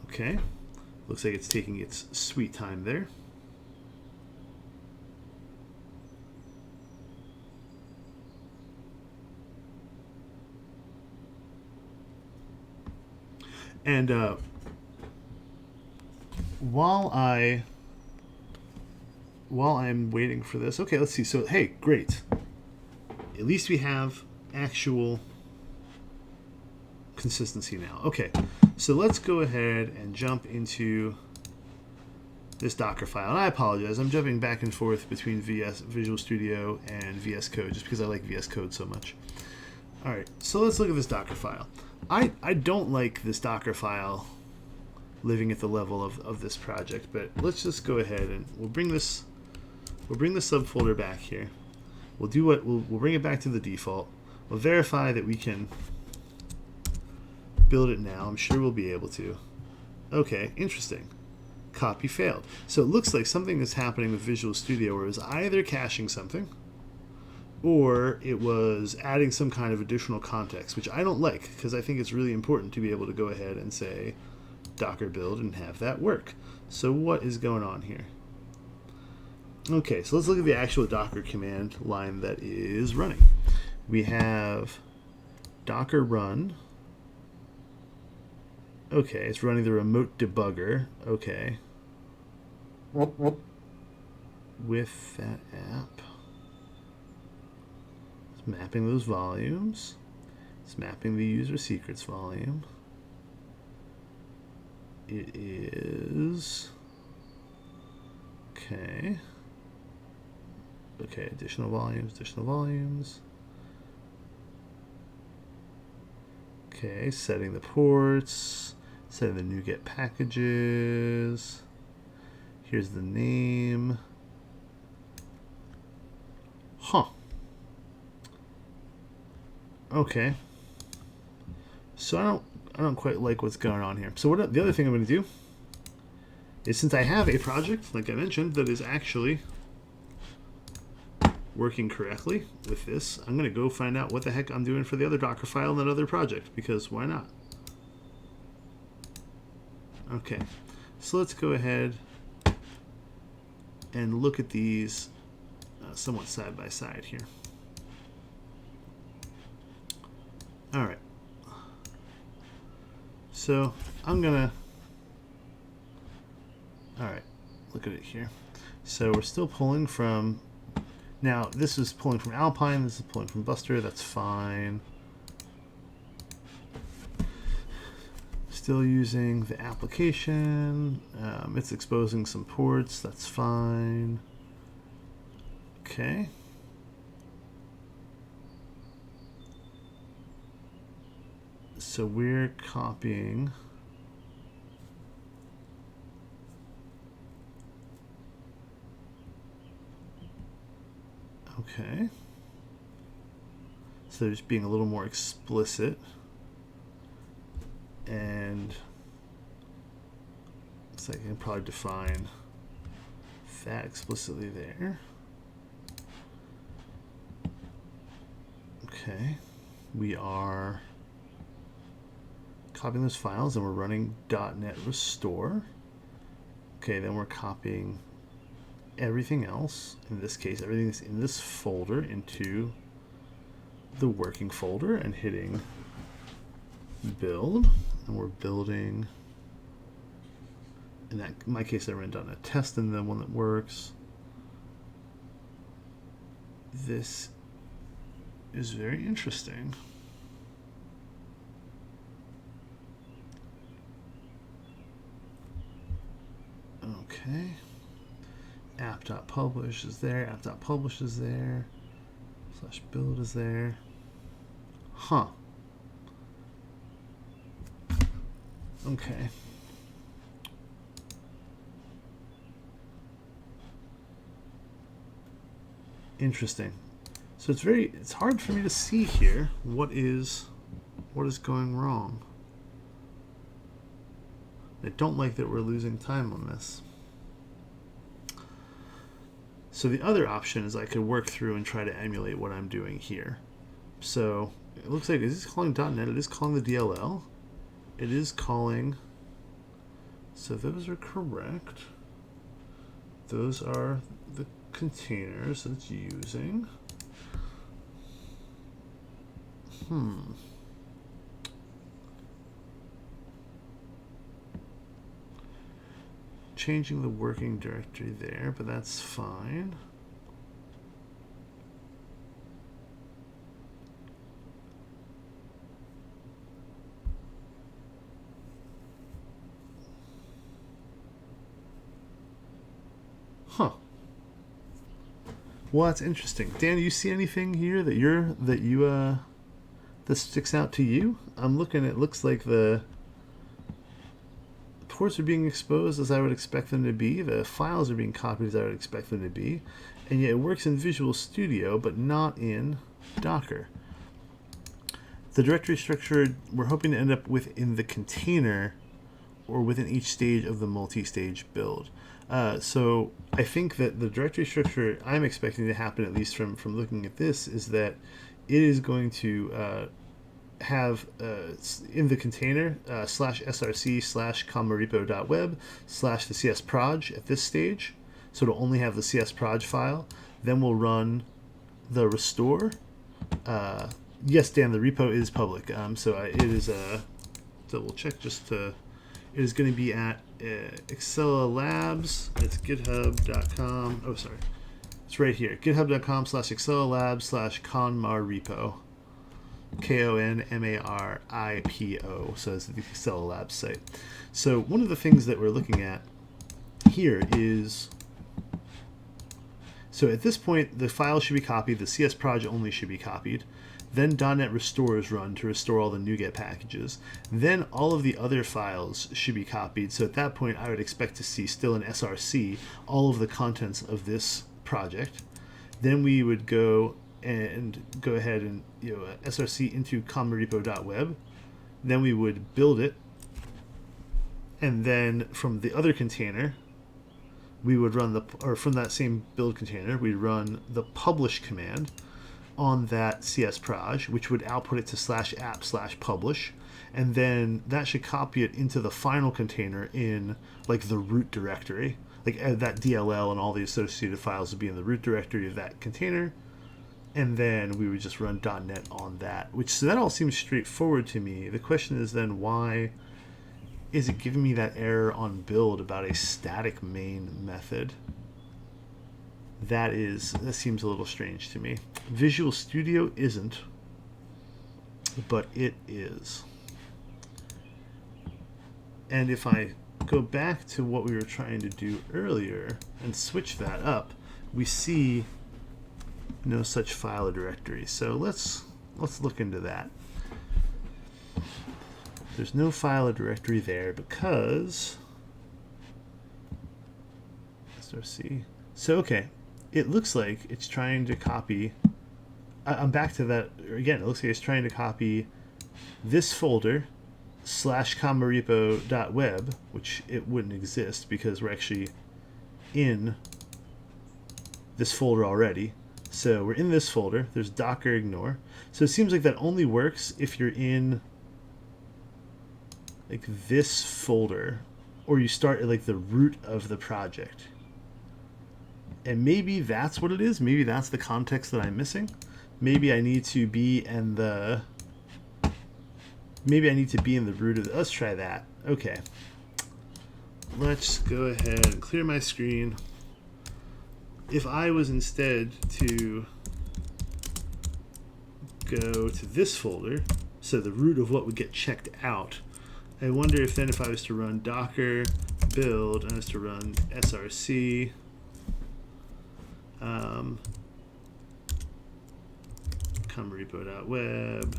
Okay, looks like it's taking its sweet time there. And while I'm waiting for this, okay, let's see. So, hey, great. At least we have actual consistency now. Okay, so let's go ahead and jump into this Docker file. And I apologize, I'm jumping back and forth between Visual Studio and VS Code just because I like VS Code so much. All right, so let's look at this Docker file. I don't like this Docker file living at the level of this project, but let's just go ahead and we'll bring the subfolder back here. We'll bring it back to the default. We'll verify that we can build it now. I'm sure we'll be able to. Okay, interesting. Copy failed. So it looks like something is happening with Visual Studio where it was either caching something or it was adding some kind of additional context, which I don't like because I think it's really important to be able to go ahead and say Docker build and have that work. So what is going on here? Okay, so let's look at the actual Docker command line that is running. We have Docker run. Okay, it's running the remote debugger. Okay. With that app. It's mapping those volumes. It's mapping the user secrets volume. It is... Okay. Okay, additional volumes. Okay, setting the ports, setting the NuGet packages. Here's the name. Huh. Okay. So I don't quite like what's going on here. So the other thing I'm going to do is, since I have a project, like I mentioned, that is actually working correctly with this, I'm going to go find out what the heck I'm doing for the other Docker file in that other project, because why not? Okay, so let's go ahead and look at these somewhat side by side here. All right. So I'm going to... All right, look at it here. So we're still pulling from... Now, this is pulling from Alpine, this is pulling from Buster, that's fine. Still using the application. It's exposing some ports, that's fine. Okay. So we're copying... Okay. So they're just being a little more explicit. And so I can probably define that explicitly there. Okay. We are copying those files and we're running .NET restore. Okay, then we're copying everything else, in this case everything that's in this folder, into the working folder and hitting build, and we're building. In my case I ran .NET test and the one that works. This is very interesting. Okay. App.publish is there, app.publish is there, /build is there. Huh. Okay. Interesting. So it's hard for me to see here what is going wrong. I don't like that we're losing time on this. So the other option is I could work through and try to emulate what I'm doing here. So it looks like, is this calling .NET? It is calling the DLL. It is calling, so those are correct. Those are the containers it's using. Changing the working directory there, but that's fine. Huh. Well, that's interesting. Dan, do you see anything here that that sticks out to you? I'm looking, it looks like the ports are being exposed as I would expect them to be. The files are being copied as I would expect them to be. And yet it works in Visual Studio, but not in Docker. The directory structure we're hoping to end up within the container or within each stage of the multi-stage build. So I think that the directory structure I'm expecting to happen, at least from looking at this, is that it is going to have in the container /src/repo.web /the cs proj at this stage. so it'll only have the csproj file. Then we'll run the restore. Yes, Dan, the repo is public. It is double check just to. It is going to be at Excella Labs. It's github.com. Oh, sorry. It's right here. github.com/ExcellaLabs/conmarrepo. KONMARIPO. So it's the Excella Labs site. So one of the things that we're looking at here is, so at this point, the file should be copied. The csproj only should be copied. Then .NET Restore is run to restore all the NuGet packages. Then all of the other files should be copied. So at that point, I would expect to see still in SRC all of the contents of this project. Then we would go ahead and SRC into commonrepo.web. Then we would build it. And then from the other container, we would run from that same build container, we'd run the publish command on that csproj, which would output it to /app/publish, and then that should copy it into the final container in like the root directory. Like that DLL and all the associated files would be in the root directory of that container, and then we would just run .NET on that. So that all seems straightforward to me. The question is then, why is it giving me that error on build about a static main method? That seems a little strange to me. Visual Studio isn't, but it is. And if I go back to what we were trying to do earlier and switch that up, we see no such file or directory. So let's look into that. There's no file or directory there because SRC. So okay. It looks like it's trying to copy. I'm back to that again. It looks like it's trying to copy this folder /commonrepo.web, which it wouldn't exist because we're actually in this folder already. So we're in this folder. There's Docker ignore. So it seems like that only works if you're in like this folder, or you start at like the root of the project. And maybe that's what it is. Maybe that's the context that I'm missing. Maybe I need to be in the root of the, let's try that. Okay. Let's go ahead and clear my screen. If I was instead to go to this folder, so the root of what would get checked out, I wonder if then if I was to run docker build, I was to run src commonrepo.web,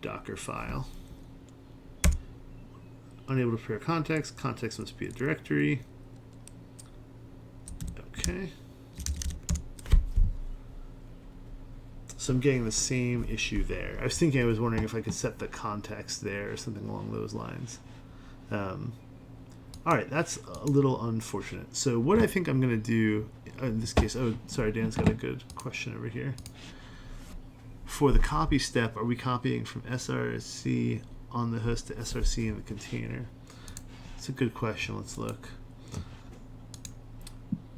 docker file. Unable to prepare context. Context must be a directory. Okay. So I'm getting the same issue there. I was wondering if I could set the context there or something along those lines. All right, that's a little unfortunate. So what I think I'm going to do in this case, oh, sorry, Dan's got a good question over here. For the copy step, are we copying from src on the host to src in the container? It's a good question. Let's look.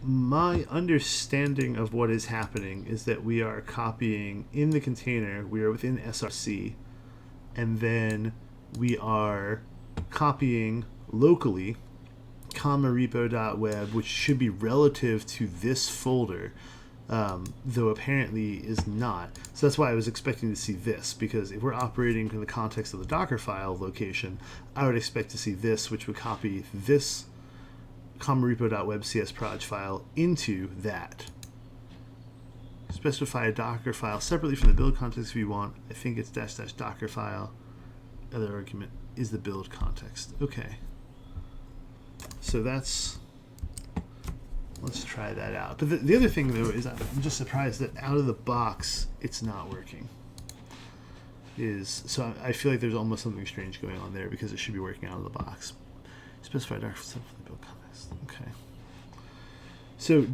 My understanding of what is happening is that we are copying in the container, we are within src, and then we are copying locally commonrepo.web, which should be relative to this folder, though apparently is not. So that's why I was expecting to see this, because if we're operating in the context of the Docker file location, I would expect to see this, which would copy this commonrepo.web csproj file into that. Specify a Docker file separately from the build context if you want. I think it's -- Docker file. Other argument is the build context. Okay. So let's try that out. But the other thing, though, is I'm just surprised that out of the box, it's not working. So I feel like there's almost something strange going on there because it should be working out of the box. Specify Docker for the build context. Okay. So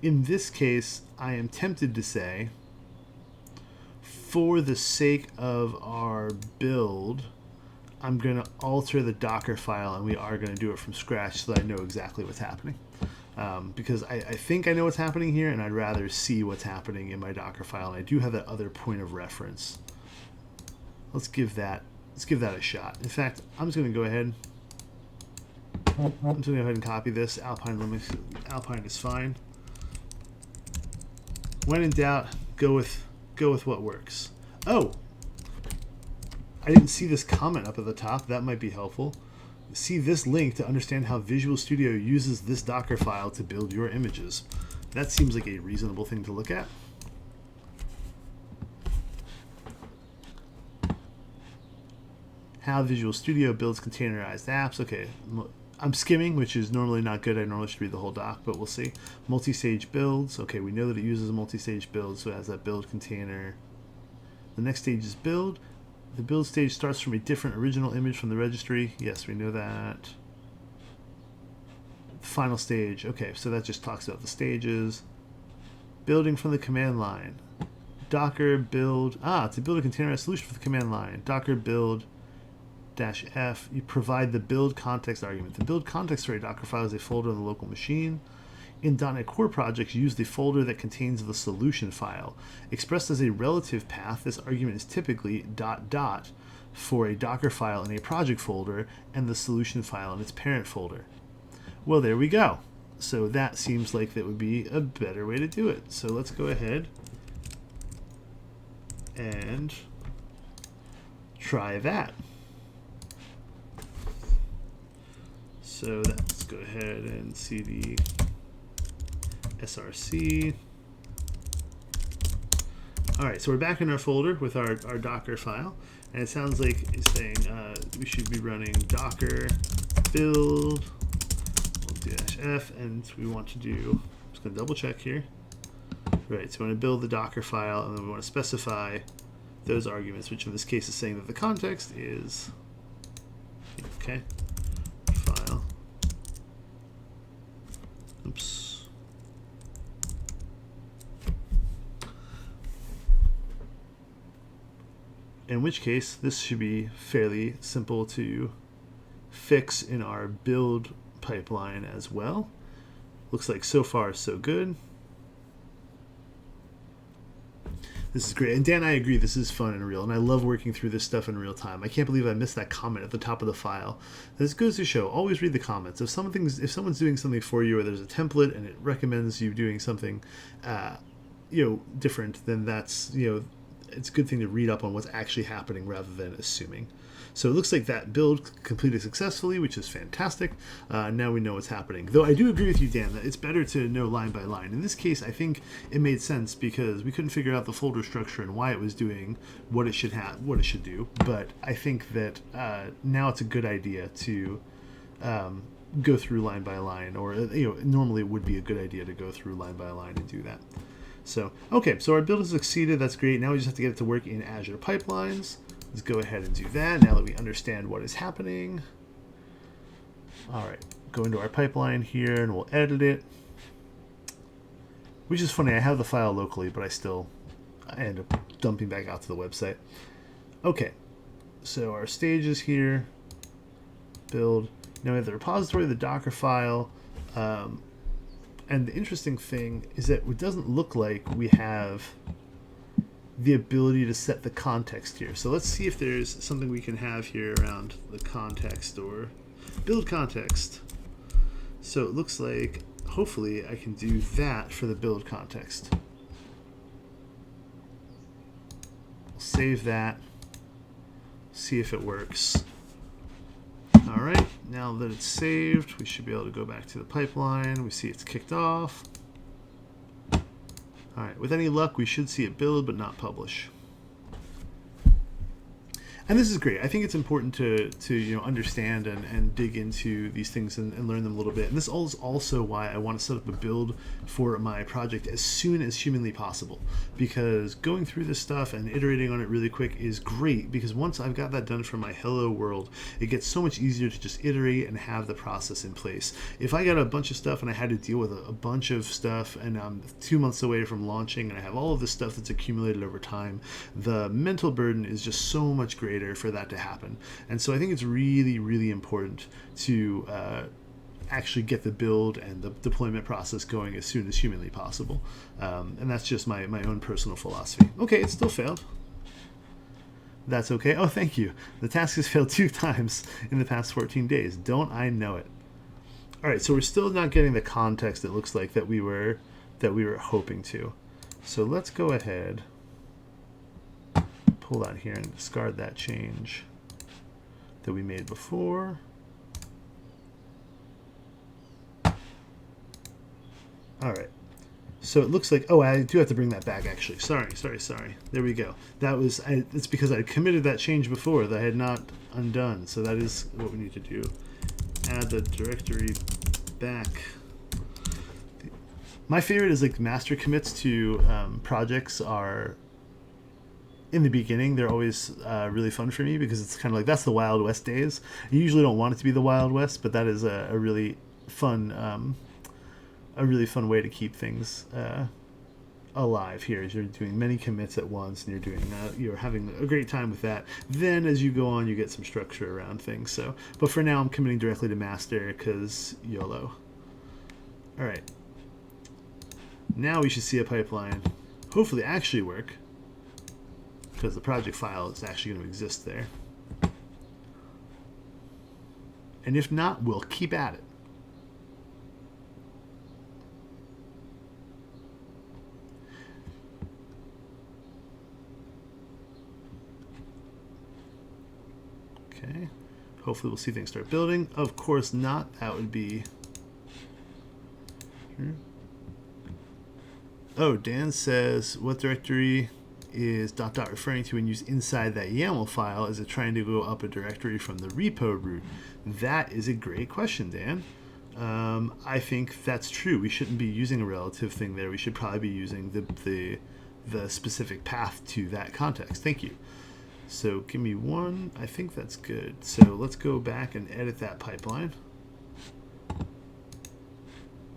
in this case, I am tempted to say, for the sake of our build, I'm going to alter the Docker file, and we are going to do it from scratch so that I know exactly what's happening. Because I think I know what's happening here, and I'd rather see what's happening in my Docker file. And I do have that other point of reference. Let's give that a shot. In fact, I'm just going to go ahead. I'm just going to go ahead and copy this. Alpine is fine. When in doubt, go with what works. Oh, I didn't see this comment up at the top. That might be helpful. See this link to understand how Visual Studio uses this Docker file to build your images. That seems like a reasonable thing to look at. How Visual Studio builds containerized apps. Okay, I'm skimming, which is normally not good. I normally should read the whole doc, but we'll see. Multi-stage builds. Okay, we know that it uses a multi-stage build, so it has that build container. The next stage is build. The build stage starts from a different original image from the registry. Yes, we know that. Final stage. Okay, so that just talks about the stages. Building from the command line. Docker build. To build a containerized solution for the command line. Docker build -f. You provide the build context argument. The build context for a Docker file is a folder on the local machine. In .NET Core projects, use the folder that contains the solution file. Expressed as a relative path, this argument is typically ... for a Docker file in a project folder and the solution file in its parent folder. Well, there we go. So that seems like that would be a better way to do it. So let's go ahead and try that. So let's go ahead and cd src. All right, so we're back in our folder with our Docker file, and it sounds like it's saying we should be running docker build -f, and we want to do, I'm just going to double check here. Right, so we want to build the Docker file, and then we want to specify those arguments, which in this case is saying that the context is, okay, file, oops. In which case, this should be fairly simple to fix in our build pipeline as well. Looks like so far so good. This is great. And Dan, I agree, this is fun and real, and I love working through this stuff in real time. I can't believe I missed that comment at the top of the file. This goes to show, always read the comments. If someone's doing something for you, or there's a template and it recommends you doing something different, then that's, it's a good thing to read up on what's actually happening rather than assuming. So it looks like that build completed successfully, which is fantastic. Now we know what's happening. Though I do agree with you, Dan, that it's better to know line by line. In this case, I think it made sense because we couldn't figure out the folder structure and why it was doing what it should do. But I think that now it's a good idea to go through line by line, or normally it would be a good idea to go through line by line and do that. So, okay, so our build has succeeded. That's great. Now we just have to get it to work in Azure pipelines. Let's go ahead and do that now that we understand what is happening. All right, go into our pipeline here and we'll edit it. Which is funny, I have the file locally, but I end up dumping back out to the website. Okay, so our stages here, build. Now we have the repository, the Docker file, and the interesting thing is that it doesn't look like we have the ability to set the context here. So let's see if there's something we can have here around the context or build context. So it looks like hopefully I can do that for the build context. Save that, see if it works. All right, now that it's saved, we should be able to go back to the pipeline. We see it's kicked off. All right, with any luck, we should see it build but not publish. And this is great. I think it's important to understand and dig into these things and learn them a little bit. And this is also why I want to set up a build for my project as soon as humanly possible. Because going through this stuff and iterating on it really quick is great, because once I've got that done for my hello world, it gets so much easier to just iterate and have the process in place. If I got a bunch of stuff and I had to deal with a bunch of stuff and I'm 2 months away from launching and I have all of this stuff that's accumulated over time, the mental burden is just so much greater. later for that to happen. And so I think it's really, really important to actually get the build and the deployment process going as soon as humanly possible. And that's just my own personal philosophy. Okay, it still failed. That's okay. Oh, thank you. The task has failed 2 times in the past 14 days. Don't I know it? All right, so we're still not getting the context it looks like that we were hoping to. So let's go ahead, pull that here and discard that change that we made before. All right. So it looks like, oh, I do have to bring that back, actually. Sorry. There we go. That was, it's because I committed that change before that I had not undone. So that is what we need to do. Add the directory back. My favorite is like master commits to projects are, in the beginning, they're always really fun for me because it's kind of like, that's the Wild West days. You usually don't want it to be the Wild West, but that is a really fun way to keep things alive here, as you're doing many commits at once and you're having a great time with that. Then as you go on, you get some structure around things. So, but for now I'm committing directly to master because YOLO. All right, now we should see a pipeline hopefully actually work, because the project file is actually going to exist there. And if not, we'll keep at it. Okay, hopefully we'll see things start building. Of course not, that would be here. Oh, Dan says, what directory is ... referring to when used inside that YAML file? Is it trying to go up a directory from the repo root? That is a great question, Dan. I think that's true. We shouldn't be using a relative thing there. We should probably be using the specific path to that context. Thank you. So give me one. I think that's good. So let's go back and edit that pipeline.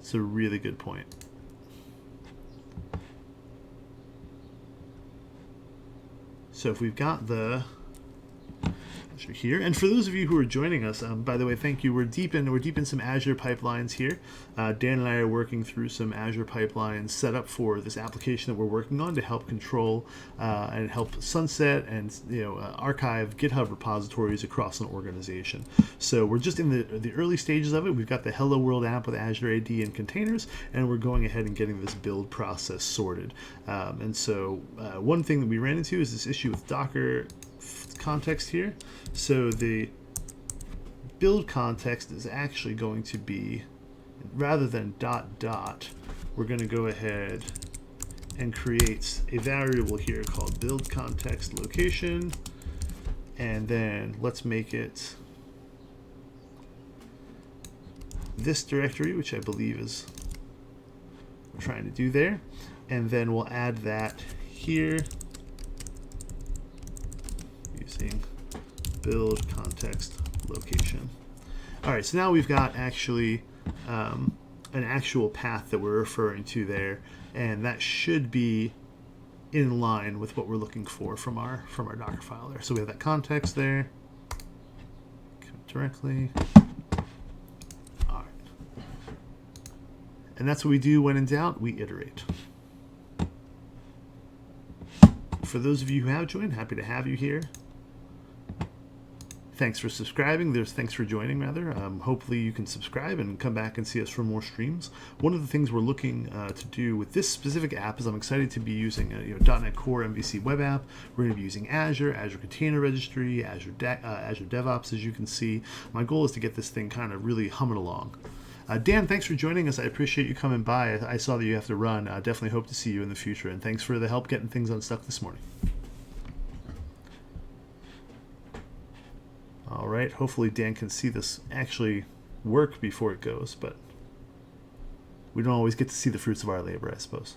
It's a really good point. So if we've got the Azure here, and for those of you who are joining us, by the way, thank you. We're deep in some Azure pipelines here. Dan and I are working through some Azure pipelines set up for this application that we're working on to help control and help sunset and archive GitHub repositories across an organization. So we're just in the early stages of it. We've got the Hello World app with Azure AD and containers, and we're going ahead and getting this build process sorted. And so one thing that we ran into is this issue with Docker context here. So the build context is actually going to be, rather than ... we're going to go ahead and create a variable here called build context location, and then let's make it this directory, which I believe is what we're trying to do there, and then we'll add that here using build context location. All right, so now we've got actually an actual path that we're referring to there, and that should be in line with what we're looking for from our Docker file there. So we have that context there. Come directly. All right, and that's what we do when in doubt. We iterate. For those of you who have joined, happy to have you here. Thanks for subscribing. Thanks for joining, rather. Hopefully you can subscribe and come back and see us for more streams. One of the things we're looking to do with this specific app is I'm excited to be using .NET Core MVC web app. We're going to be using Azure Container Registry, Azure DevOps, as you can see. My goal is to get this thing kind of really humming along. Dan, thanks for joining us. I appreciate you coming by. I saw that you have to run. I definitely hope to see you in the future, and thanks for the help getting things unstuck this morning. All right, hopefully Dan can see this actually work before it goes, but we don't always get to see the fruits of our labor, I suppose.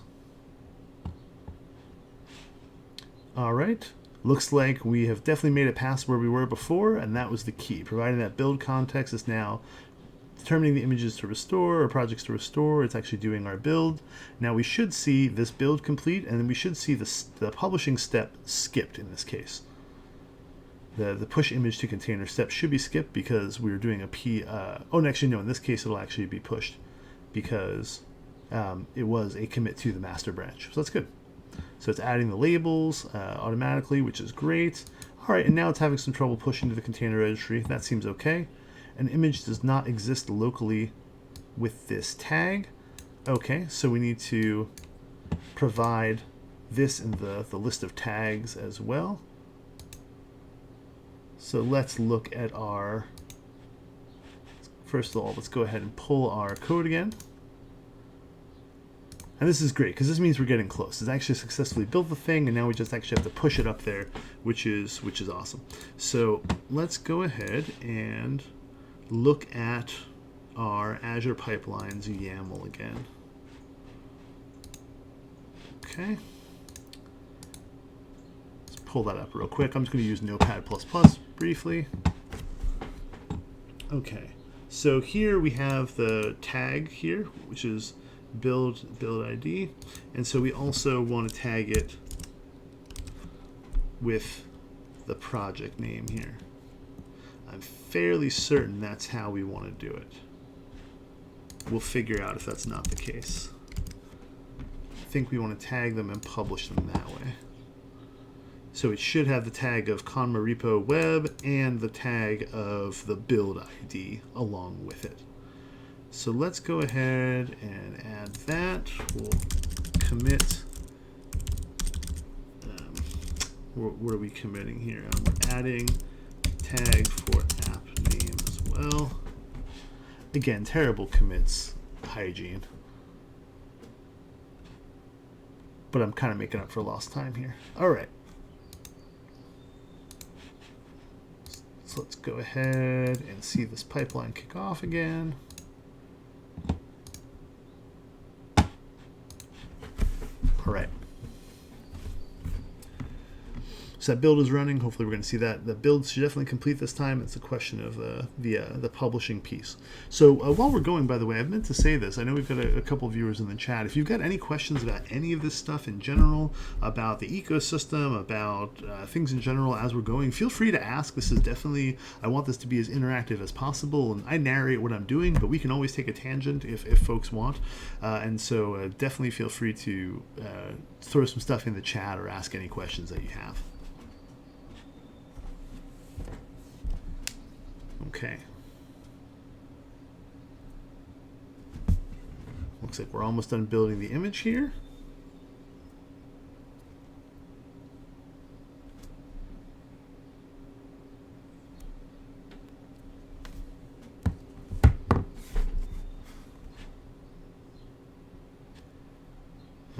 All right, looks like we have definitely made it past where we were before, and that was the key. Providing that build context is now determining the images to restore or projects to restore. It's actually doing our build. Now we should see this build complete, and then we should see the publishing step skipped in this case. the push image to container step should be skipped because we were doing a oh, and actually no, in this case it'll actually be pushed because it was a commit to the master branch. So that's good. So it's adding the labels automatically, which is great. All right, and now it's having some trouble pushing to the container registry. That seems okay. An image does not exist locally with this tag. Okay, so we need to provide this in the list of tags as well. So let's look at our, first of all, let's go ahead and pull our code again. And this is great because this means we're getting close. It's actually successfully built the thing, and now we just actually have to push it up there, which is awesome. So let's go ahead and look at our Azure Pipelines YAML again. Okay. Let's pull that up real quick. I'm just going to use Notepad++ briefly. Okay. So here we have the tag here, which is build ID, and so we also want to tag it with the project name here. I'm fairly certain that's how we want to do it. We'll figure out if that's not the case. I think we want to tag them and publish them that way. So it should have the tag of conma repo web and the tag of the build ID along with it. So let's go ahead and add that. We'll commit. What are we committing here? We're adding tag for app name as well. Again, terrible commits hygiene. But I'm kind of making up for lost time here. All right. So let's go ahead and see this pipeline kick off again. All right. So that build is running. Hopefully we're going to see that. The build should definitely complete this time. It's a question of the publishing piece. So while we're going, by the way, I meant to say this. I know we've got a couple viewers in the chat. If you've got any questions about any of this stuff in general, about the ecosystem, about things in general as we're going, feel free to ask. This is definitely, I want this to be as interactive as possible. And I narrate what I'm doing, but we can always take a tangent if folks want. And so definitely feel free to throw some stuff in the chat or ask any questions that you have. Okay. Looks like we're almost done building the image here.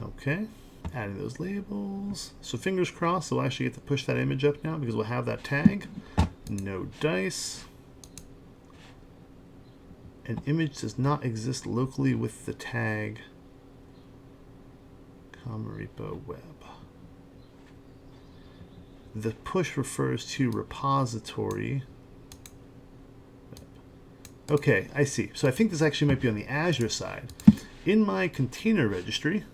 Okay, adding those labels. So fingers crossed, we'll actually get to push that image up now because we'll have that tag. No dice. An image does not exist locally with the tag repo web. The push refers to repository. Okay, I see. So I think this actually might be on the Azure side. In my container registry,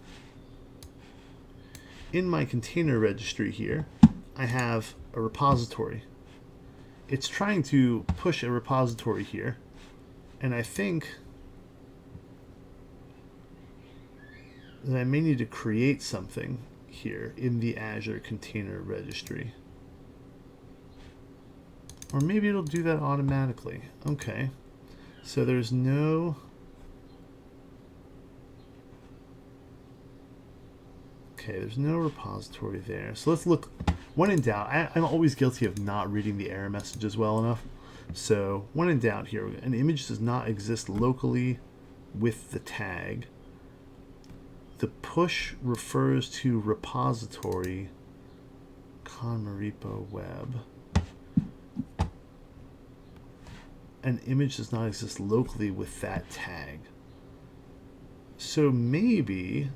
here, I have a repository. It's trying to push a repository here. And I think that I may need to create something here in the Azure Container Registry. Or maybe it'll do that automatically. Okay. So there's no... Okay, there's no repository there. So let's look. When in doubt, I'm always guilty of not reading the error messages well enough. So when in doubt here, an image does not exist locally with the tag. The push refers to repository repo web. An image does not exist locally with that tag. So maybe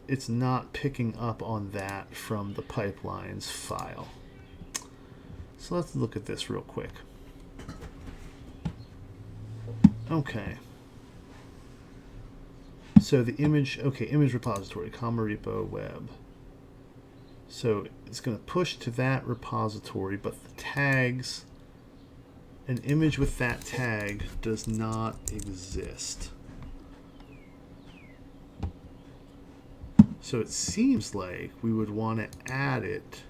it's not picking up on that from the pipelines file. So let's look at this real quick. Okay. So the image, okay, image repository, repo web. So it's going to push to that repository, but the tags, an image with that tag does not exist. So it seems like we would want to add it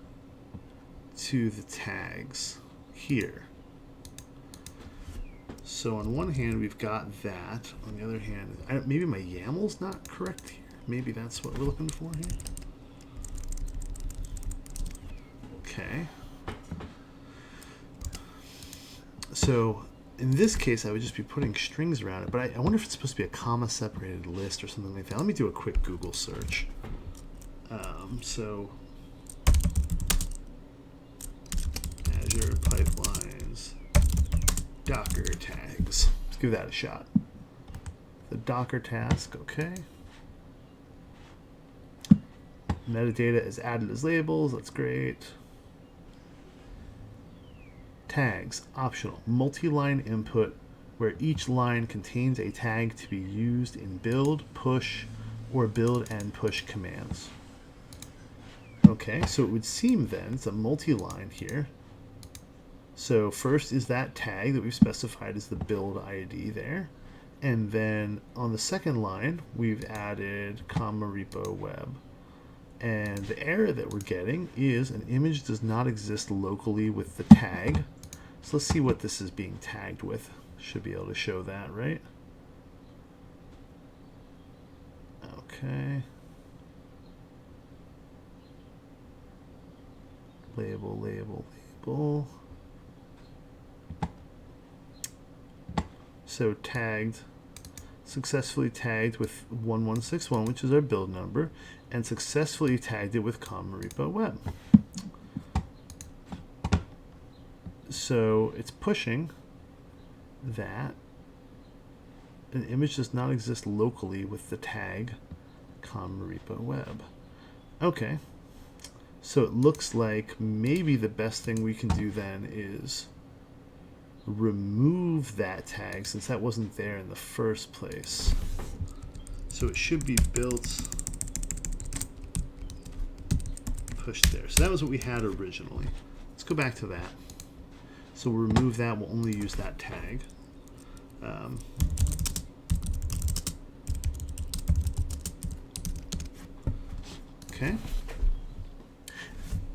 to the tags here. So on one hand, we've got that. On the other hand, maybe my YAML's not correct here. Maybe that's what we're looking for here. Okay. So in this case, I would just be putting strings around it, but I wonder if it's supposed to be a comma-separated list or something like that. Let me do a quick Google search. So Azure Pipelines Docker tags. Let's give that a shot. The Docker task, okay. Metadata is added as labels, that's great. Tags, optional. Multi-line input where each line contains a tag to be used in build, push, or build and push commands. Okay, so it would seem then it's a multi-line here. So first is that tag that we've specified as the build ID there. And then on the second line, we've added comma repo web. And the error that we're getting is an image does not exist locally with the tag. So let's see what this is being tagged with. Should be able to show that, right? Okay. Label, label, label. So tagged, successfully tagged with 1161, which is our build number, and successfully tagged it with comma repo web. So it's pushing that an image does not exist locally with the tag comma repo web. Okay. So it looks like maybe the best thing we can do then is remove that tag since that wasn't there in the first place. So it should be built, pushed there. So that was what we had originally. Let's go back to that. So we'll remove that, we'll only use that tag. Okay.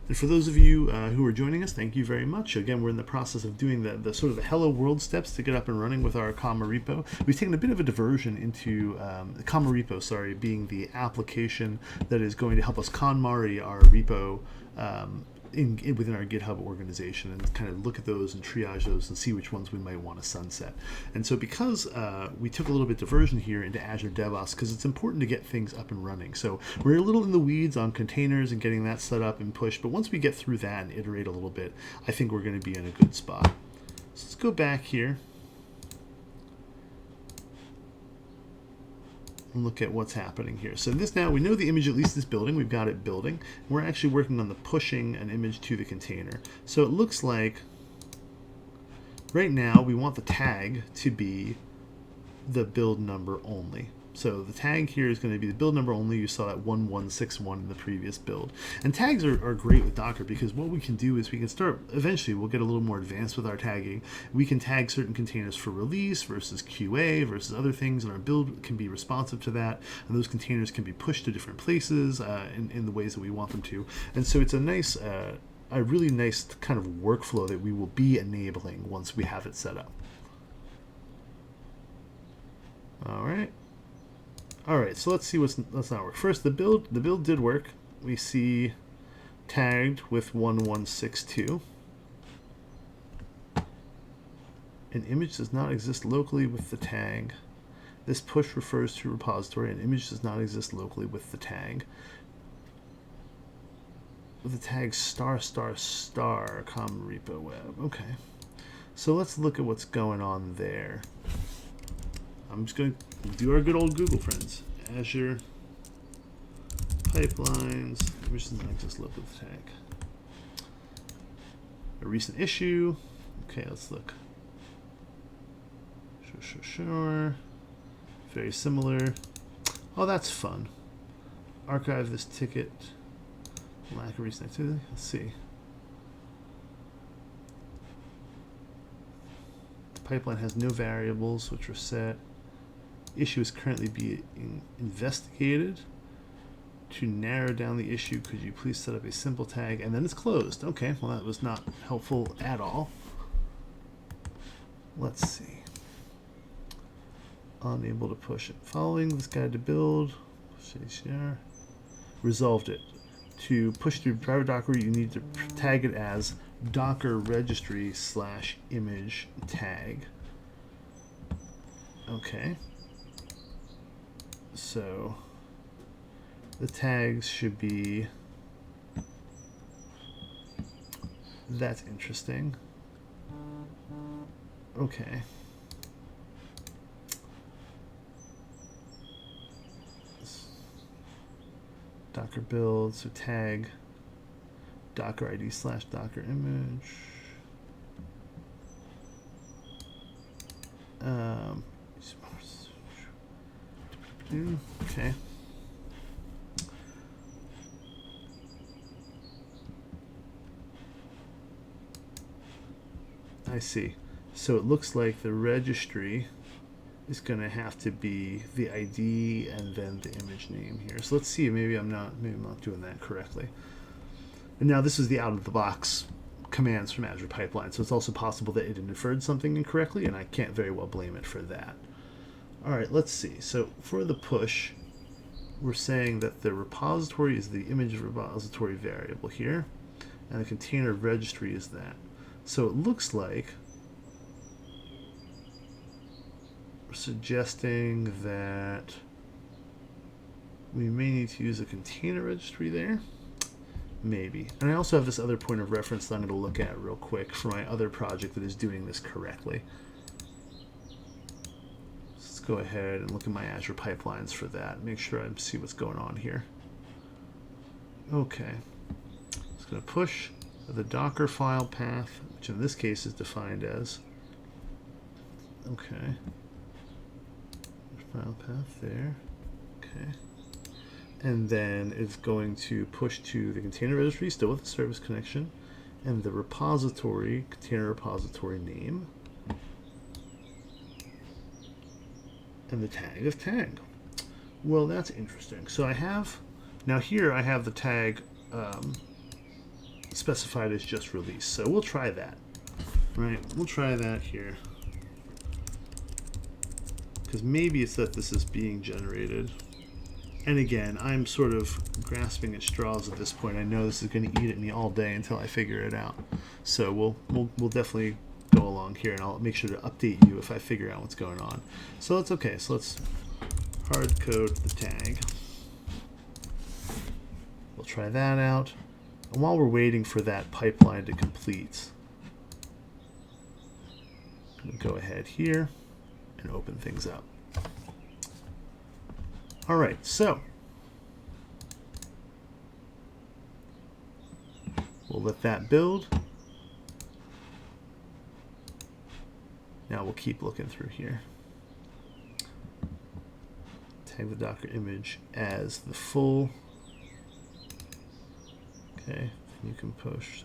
And for those of you who are joining us, thank you very much. Again, we're in the process of doing the sort of the hello world steps to get up and running with our comma repo. We've taken a bit of a diversion into the comma repo, sorry, being the application that is going to help us KonMari our repo within our GitHub organization and kind of look at those and triage those and see which ones we might want to sunset. And so because we took a little bit diversion here into Azure DevOps, because it's important to get things up and running. So we're a little in the weeds on containers and getting that set up and pushed, but once we get through that and iterate a little bit, I think we're going to be in a good spot. So let's go back here and look at what's happening here. So this now, we know the image at least is building. We've got it building. We're actually working on the pushing an image to the container. So it looks like right now we want the tag to be the build number only. So the tag here is going to be the build number only. You saw that 1161 in the previous build. And tags are great with Docker because what we can do is we can start, eventually we'll get a little more advanced with our tagging. We can tag certain containers for release versus QA versus other things, and our build can be responsive to that. And those containers can be pushed to different places in the ways that we want them to. And so it's a nice, a really nice kind of workflow that we will be enabling once we have it set up. All right. All right, so let's see what's not work. First, the build did work. We see tagged with 1162. An image does not exist locally with the tag. This push refers to a repository. An image does not exist locally with the tag. With the tag **** comma repo web. Okay, so let's look at what's going on there. I'm just going to do our good old Google friends. Azure Pipelines, image does not exist locally with the tag. A recent issue. Okay, let's look. Sure. Very similar. Oh, that's fun. Archive this ticket. Lack of recent activity. Let's see. The pipeline has no variables which were set. Issue is currently being investigated. To narrow down the issue, could you please set up a simple tag? And then it's closed. Okay, well that was not helpful at all. Let's see. Unable to push it. Following this guide to build. Resolved it. To push through private Docker, you need to tag it as Docker Registry / image tag. Okay. So the tags should be, that's interesting. Okay. Docker build, so tag Docker ID / Docker image. Okay. I see. So it looks like the registry is going to have to be the ID and then the image name here. So let's see. Maybe I'm not doing that correctly. And now this is the out-of-the-box commands from Azure Pipeline. So it's also possible that it inferred something incorrectly, and I can't very well blame it for that. All right, let's see. So for the push, we're saying that the repository is the image repository variable here, and the container registry is that. So it looks like we're suggesting that we may need to use a container registry there. Maybe. And I also have this other point of reference that I'm going to look at real quick for my other project that is doing this correctly. Let's go ahead and look at my Azure pipelines for that. Make sure I see what's going on here. Okay. It's going to push the Docker file path, which in this case is defined as, okay, file path there, okay. And then it's going to push to the container registry, still with the service connection, and the repository, container repository name, and the tag of tag. Well, that's interesting. So I have, now here I have the tag specified as just released. So we'll try that, right? We'll try that here. Because maybe it's that this is being generated. And again, I'm sort of grasping at straws at this point. I know this is going to eat at me all day until I figure it out. So we'll definitely go along here, and I'll make sure to update you if I figure out what's going on. So that's okay. So let's hard code the tag. We'll try that out. And while we're waiting for that pipeline to complete, I'm going to go ahead here and open things up. All right, so we'll let that build. Now we'll keep looking through here. Tag the Docker image as the full. Okay, you can push.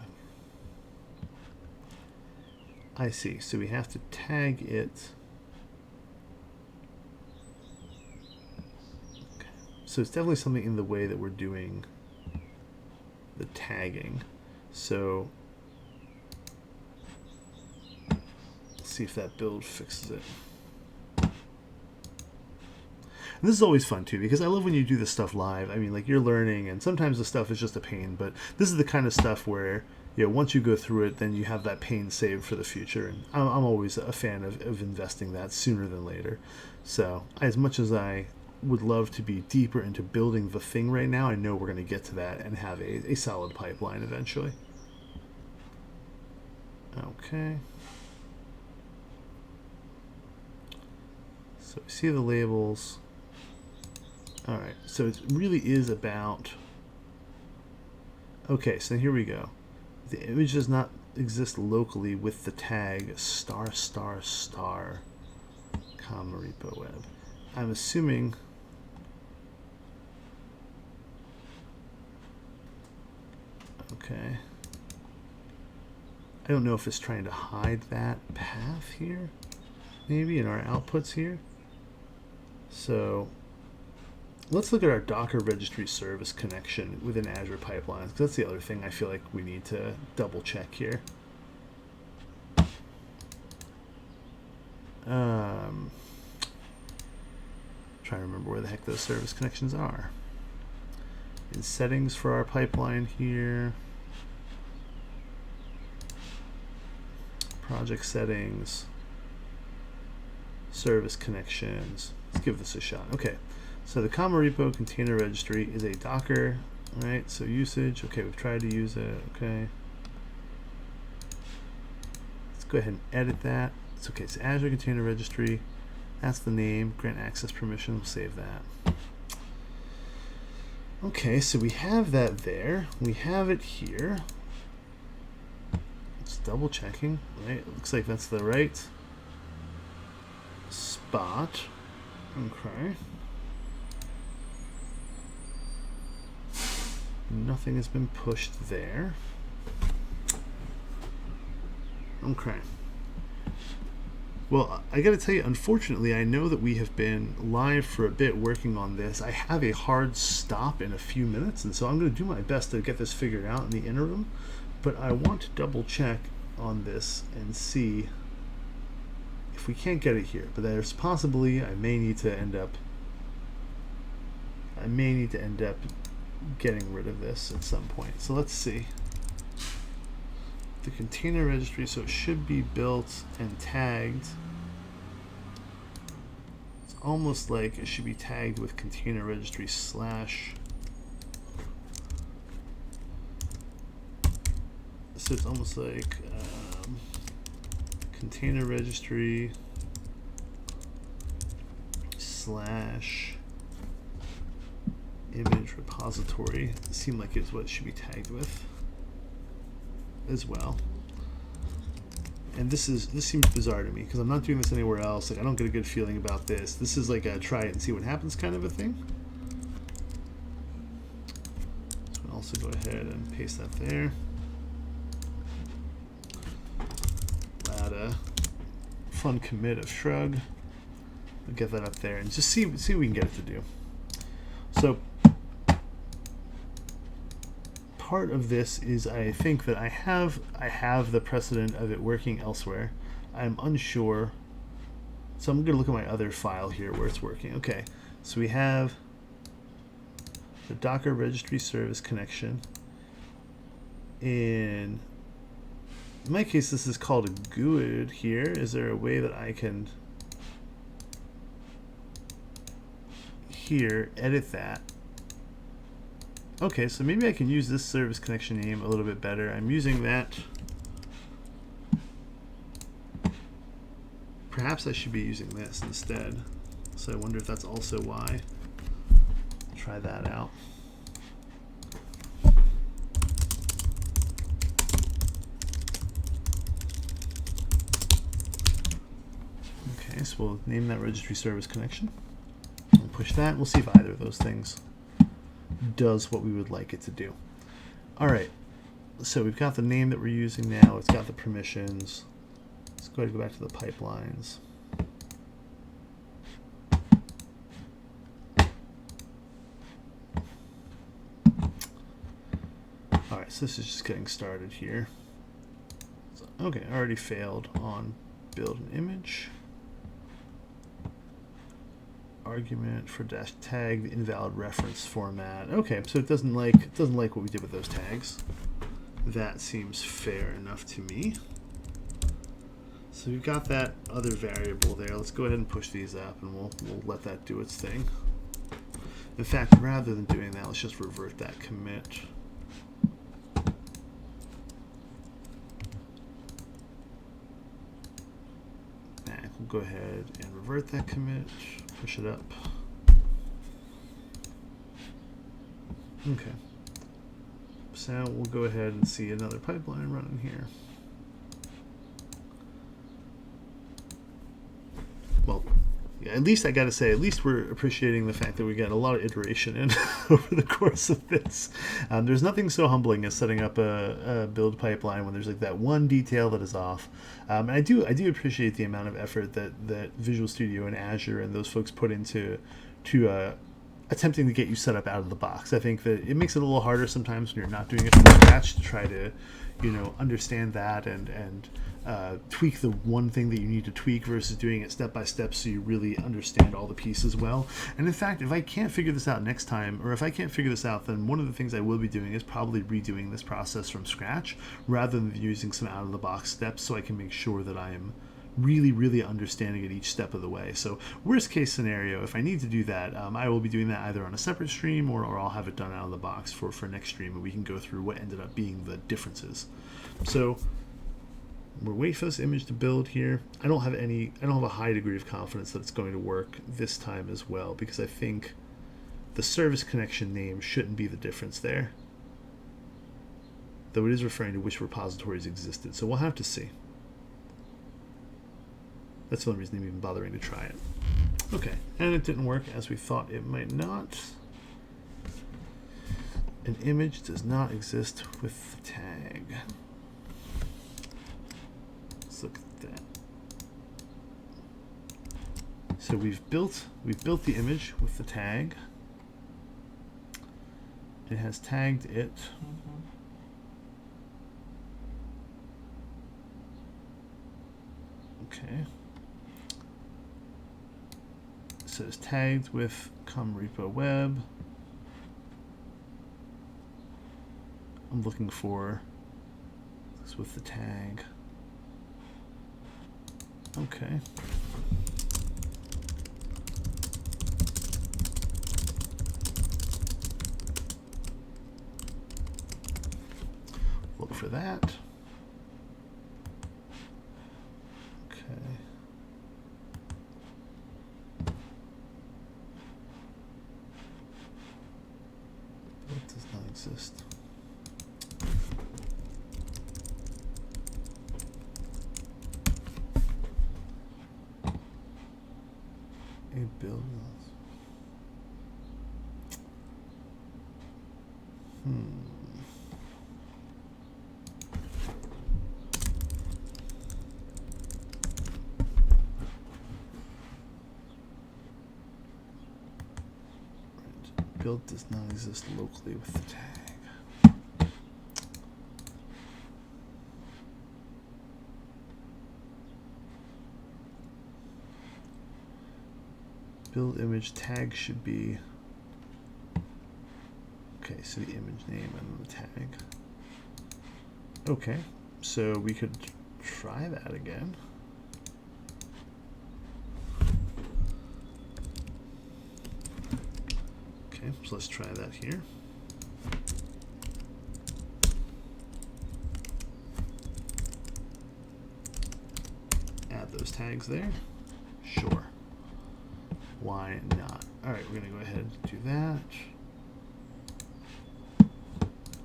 I see, so we have to tag it. So it's definitely something in the way that we're doing the tagging. So let's see if that build fixes it. And this is always fun too, because I love when you do this stuff live. I mean, like, you're learning, and sometimes the stuff is just a pain, but this is the kind of stuff where, you know, once you go through it, then you have that pain saved for the future. And I'm always a fan of investing that sooner than later. So as much as I would love to be deeper into building the thing right now, I know we're going to get to that and have a solid pipeline eventually. Okay. So we see the labels. All right, so it really is about, okay, so here we go. The image does not exist locally with the tag ****, comma repo web. I'm assuming Okay. I don't know if it's trying to hide that path here, maybe in our outputs here. So let's look at our Docker registry service connection within Azure pipelines, because that's the other thing I feel like we need to double check here. Trying to remember where the heck those service connections are. In settings for our pipeline here, project settings, service connections. Let's give this a shot. Okay, so the common repo container registry is a Docker, right? So usage, okay, we've tried to use it, okay. Let's go ahead and edit that. It's okay, it's Azure Container Registry. That's the name, grant access permission, we'll save that. Okay, so we have that there. We have it here. It's double checking, right? It looks like that's the right spot. Okay. Nothing has been pushed there. Okay. Well, I gotta tell you, unfortunately, I know that we have been live for a bit working on this. I have a hard stop in a few minutes, and so I'm gonna do my best to get this figured out in the interim, but I want to double check on this and see if we can't get it here. But there's possibly, I may need to end up getting rid of this at some point. So let's see. The container registry, so it should be built and tagged. It's almost like it should be tagged with container registry slash. So it's almost like container registry slash image repository. It seemed like it's what it should be tagged with as well. And this seems bizarre to me because I'm not doing this anywhere else. Like, I don't get a good feeling about this. This is like a try it and see what happens kind of a thing. So I'll also go ahead and paste that there. Add a fun commit of shrug. I'll get that up there and just see what we can get it to do. So part of this is I think that I have the precedent of it working elsewhere. I'm unsure, so I'm going to look at my other file here where it's working. Okay, so we have the Docker registry service connection. In my case, this is called a GUID here. Is there a way that I can here edit that? Okay, so maybe I can use this service connection name a little bit better. I'm using that. Perhaps I should be using this instead. So I wonder if that's also why. Try that out. Okay, so we'll name that registry service connection. We'll push that. We'll see if either of those things does what we would like it to do. All right, so we've got the name that we're using now. It's got the permissions. Let's go ahead and go back to the pipelines. All right, so this is just getting started here. So, okay, I already failed on build an image. Argument for dash tag, the invalid reference format. Okay, so it doesn't like what we did with those tags. That seems fair enough to me. So we've got that other variable there. Let's go ahead and push these up, and we'll let that do its thing. In fact, rather than doing that, let's just revert that commit. And we'll go ahead and revert that commit. Push it up. Okay. So we'll go ahead and see another pipeline running here. Well, at least I got to say, at least we're appreciating the fact that we got a lot of iteration in over the course of this. There's nothing so humbling as setting up a build pipeline when there's like that one detail that is off. And I do appreciate the amount of effort that Visual Studio and Azure and those folks put into attempting to get you set up out of the box. I think that it makes it a little harder sometimes when you're not doing it from scratch to try to, understand that and tweak the one thing that you need to tweak versus doing it step by step so you really understand all the pieces well. And in fact, if I can't figure this out next time, or if I can't figure this out, then one of the things I will be doing is probably redoing this process from scratch rather than using some out of the box steps so I can make sure that I am really understanding it each step of the way. So worst case scenario, if I need to do that, I will be doing that either on a separate stream or I'll have it done out of the box for next stream, and we can go through what ended up being the differences. So we're waiting for this image to build here. I don't have a high degree of confidence that it's going to work this time as well, because I think the service connection name shouldn't be the difference there, though it is referring to which repositories existed. So we'll have to see. That's the only reason I'm even bothering to try it. Okay, and it didn't work as we thought it might not. An image does not exist with the tag. Let's look at that. So we've built the image with the tag. It has tagged it. Okay. So it's tagged with repo web. I'm looking for this with the tag. Okay. Look for that. Exist. A build. Build does not exist locally with the tag. Build image tag should be, okay, so the image name and the tag. Okay, so we could try that again. Okay, so let's try that here. Add those tags there. Sure. Why not? All right, we're going to go ahead and do that.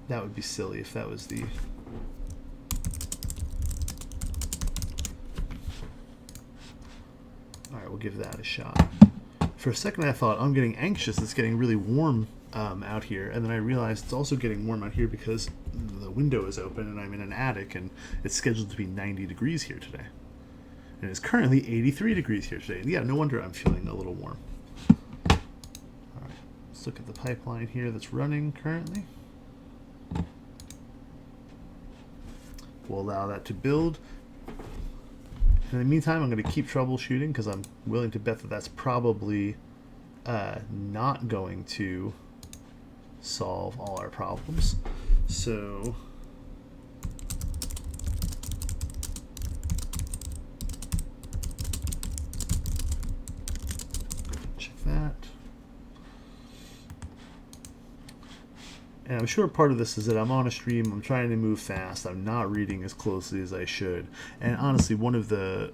That would be silly if that was the... All right, we'll give that a shot. For a second I thought, I'm getting anxious, it's getting really warm out here, and then I realized it's also getting warm out here because the window is open and I'm in an attic and it's scheduled to be 90 degrees here today. And it's currently 83 degrees here today. Yeah, no wonder I'm feeling a little warm. All right, let's look at the pipeline here that's running currently. We'll allow that to build. In the meantime, I'm going to keep troubleshooting because I'm willing to bet that that's probably not going to solve all our problems. So check that. And I'm sure part of this is that I'm on a stream, I'm trying to move fast, I'm not reading as closely as I should. And honestly, one of the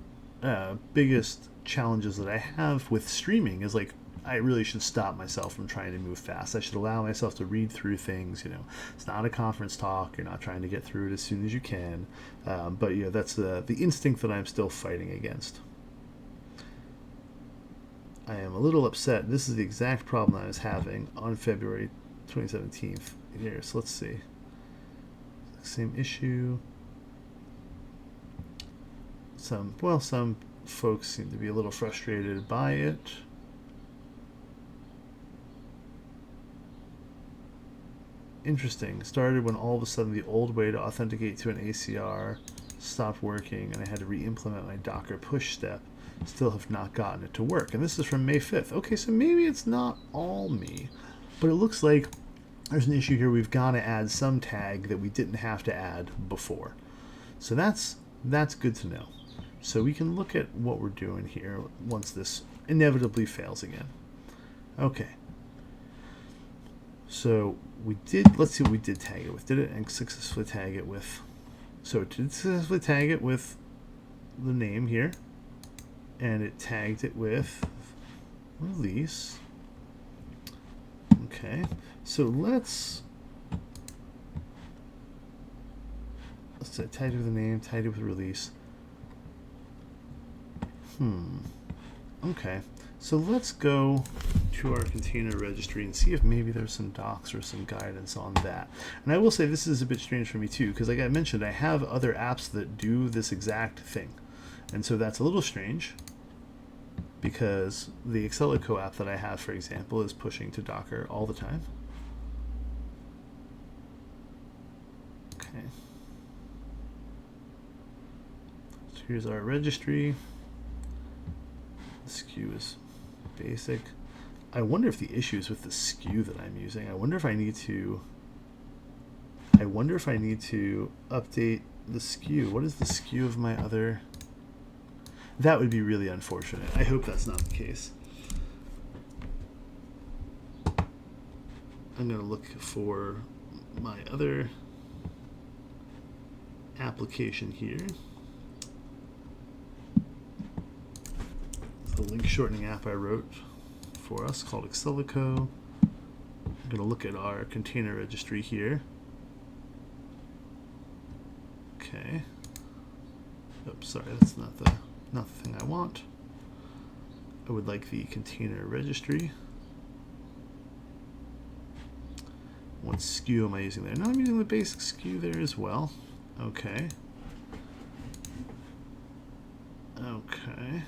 biggest challenges that I have with streaming is like, I really should stop myself from trying to move fast. I should allow myself to read through things, you know. It's not a conference talk, you're not trying to get through it as soon as you can. But yeah, that's the instinct that I'm still fighting against. I am a little upset. This is the exact problem I was having on February 2017 here. So let's see. Same issue. Some folks seem to be a little frustrated by it. Interesting. Started when all of a sudden the old way to authenticate to an ACR stopped working and I had to re-implement my Docker push step. Still have not gotten it to work. And this is from May 5th. Okay, so maybe it's not all me, but it looks like there's an issue here. We've got to add some tag that we didn't have to add before. So that's good to know. So we can look at what we're doing here once this inevitably fails again. Okay. So let's see what we did tag it with. Did it successfully tag it with? So it did successfully tag it with the name here. And it tagged it with release. Okay. So let's say tagged it with the name, tagged it with release. Okay. So let's go to our container registry and see if maybe there's some docs or some guidance on that. And I will say this is a bit strange for me too, because like I mentioned, I have other apps that do this exact thing. And so that's a little strange because the Acceloco app that I have, for example, is pushing to Docker all the time. Okay. So here's our registry. The SKU is basic. I wonder if the issue is with the SKU that I'm using. I wonder if I need to update the SKU. What is the SKU of my other? That would be really unfortunate. I hope that's not the case. I'm going to look for my other application here. The link shortening app I wrote for us called Acceloco. I'm going to look at our container registry here. Okay. Oops, sorry, that's not the thing I want. I would like the container registry. What SKU am I using there? No, I'm using the basic SKU there as well. Okay. Okay.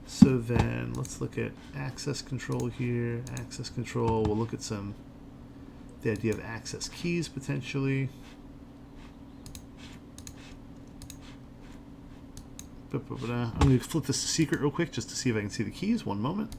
So then let's look at access control here. Access control, we'll look at the idea of access keys potentially. I'm going to flip this to secret real quick just to see if I can see the keys. One moment.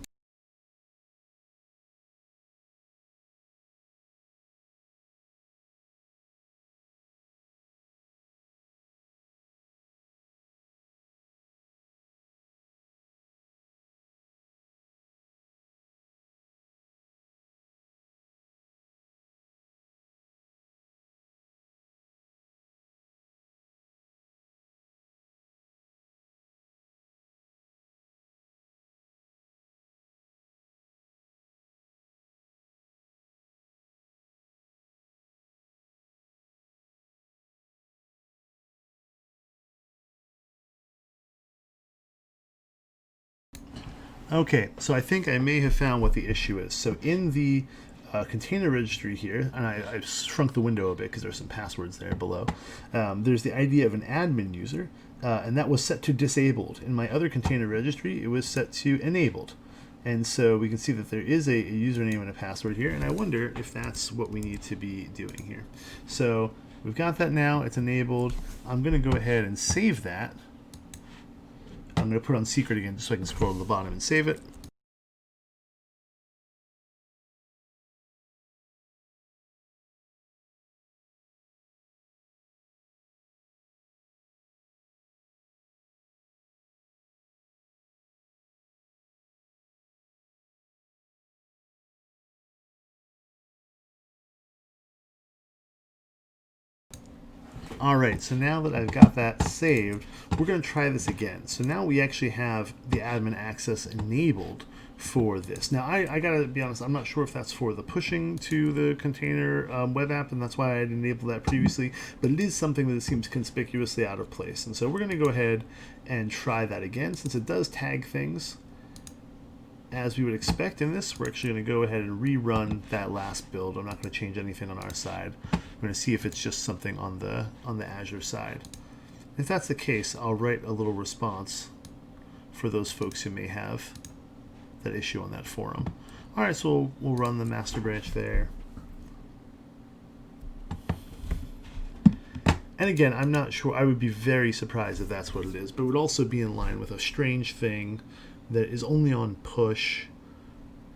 Okay, so I think I may have found what the issue is. So in the container registry here, and I've shrunk the window a bit because there's some passwords there below, there's the idea of an admin user, and that was set to disabled. In my other container registry, it was set to enabled. And so we can see that there is a username and a password here, and I wonder if that's what we need to be doing here. So we've got that now, it's enabled. I'm going to go ahead and save that. I'm going to put on secret again just so I can scroll to the bottom and save it. All right, so now that I've got that saved, we're going to try this again. So now we actually have the admin access enabled for this. Now, I got to be honest, I'm not sure if that's for the pushing to the container web app, and that's why I had enabled that previously, but it is something that seems conspicuously out of place. And so we're going to go ahead and try that again. Since it does tag things, as we would expect in this, we're actually going to go ahead and rerun that last build. I'm not going to change anything on our side. I'm going to see if it's just something on the Azure side. If that's the case, I'll write a little response for those folks who may have that issue on that forum. All right, so we'll run the master branch there. And again, I'm not sure. I would be very surprised if that's what it is, but it would also be in line with a strange thing that is only on push.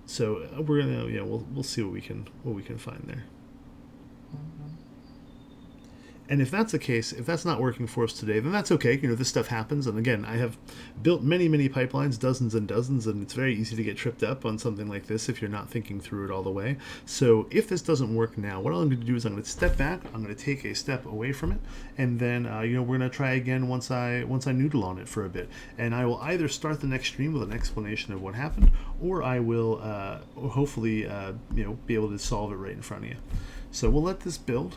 So we're gonna, we'll see what we can find there. And if that's the case, if that's not working for us today, then that's okay. This stuff happens. And again, I have built many, many pipelines, dozens and dozens, and it's very easy to get tripped up on something like this if you're not thinking through it all the way. So if this doesn't work now, what I'm going to do is I'm going to step back. I'm going to take a step away from it, and then we're going to try again once I noodle on it for a bit. And I will either start the next stream with an explanation of what happened, or I will hopefully be able to solve it right in front of you. So we'll let this build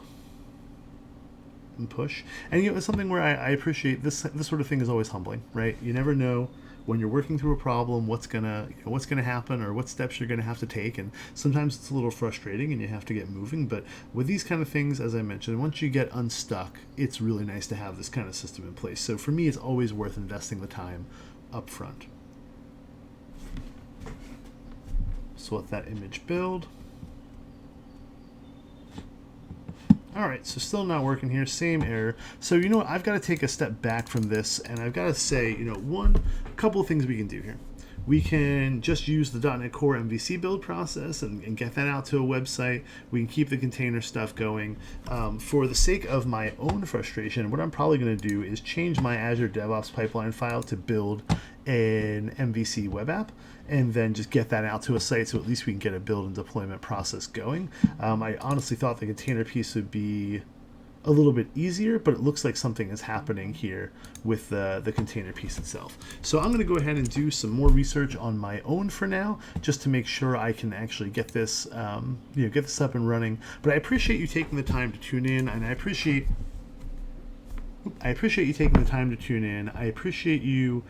and push. And it's something where I appreciate this sort of thing is always humbling, right? You never know when you're working through a problem what's gonna happen or what steps you're gonna have to take, and sometimes it's a little frustrating and you have to get moving. But with these kind of things, as I mentioned, once you get unstuck, it's really nice to have this kind of system in place. So for me, it's always worth investing the time up front. So let that image build. All right, so still not working here, same error. So what, I've got to take a step back from this, and I've got to say, a couple of things we can do here. We can just use the .NET Core MVC build process and get that out to a website. We can keep the container stuff going. For the sake of my own frustration, what I'm probably going to do is change my Azure DevOps pipeline file to build an MVC web app, and then just get that out to a site so at least we can get a build and deployment process going. I honestly thought the container piece would be a little bit easier, but it looks like something is happening here with the container piece itself. So I'm going to go ahead and do some more research on my own for now, just to make sure I can actually get this, get this up and running. But I appreciate you taking the time to tune in, and I appreciate you taking the time to tune in. I appreciate you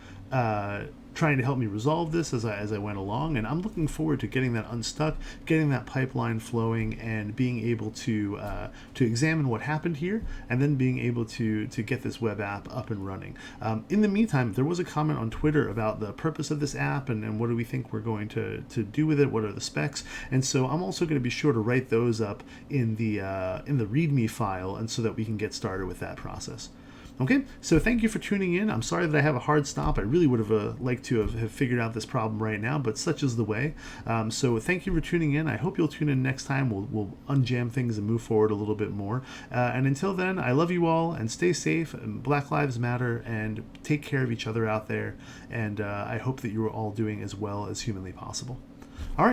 trying to help me resolve this as I went along, and I'm looking forward to getting that unstuck, getting that pipeline flowing, and being able to examine what happened here, and then being able to get this web app up and running. In the meantime, there was a comment on Twitter about the purpose of this app and what do we think we're going to do with it, what are the specs, and so I'm also going to be sure to write those up in the README file, and so that we can get started with that process. Okay, so thank you for tuning in. I'm sorry that I have a hard stop. I really would have liked to have figured out this problem right now, but such is the way. So thank you for tuning in. I hope you'll tune in next time. We'll unjam things and move forward a little bit more. And until then, I love you all, and stay safe, and Black Lives Matter, and take care of each other out there. And I hope that you are all doing as well as humanly possible. All right.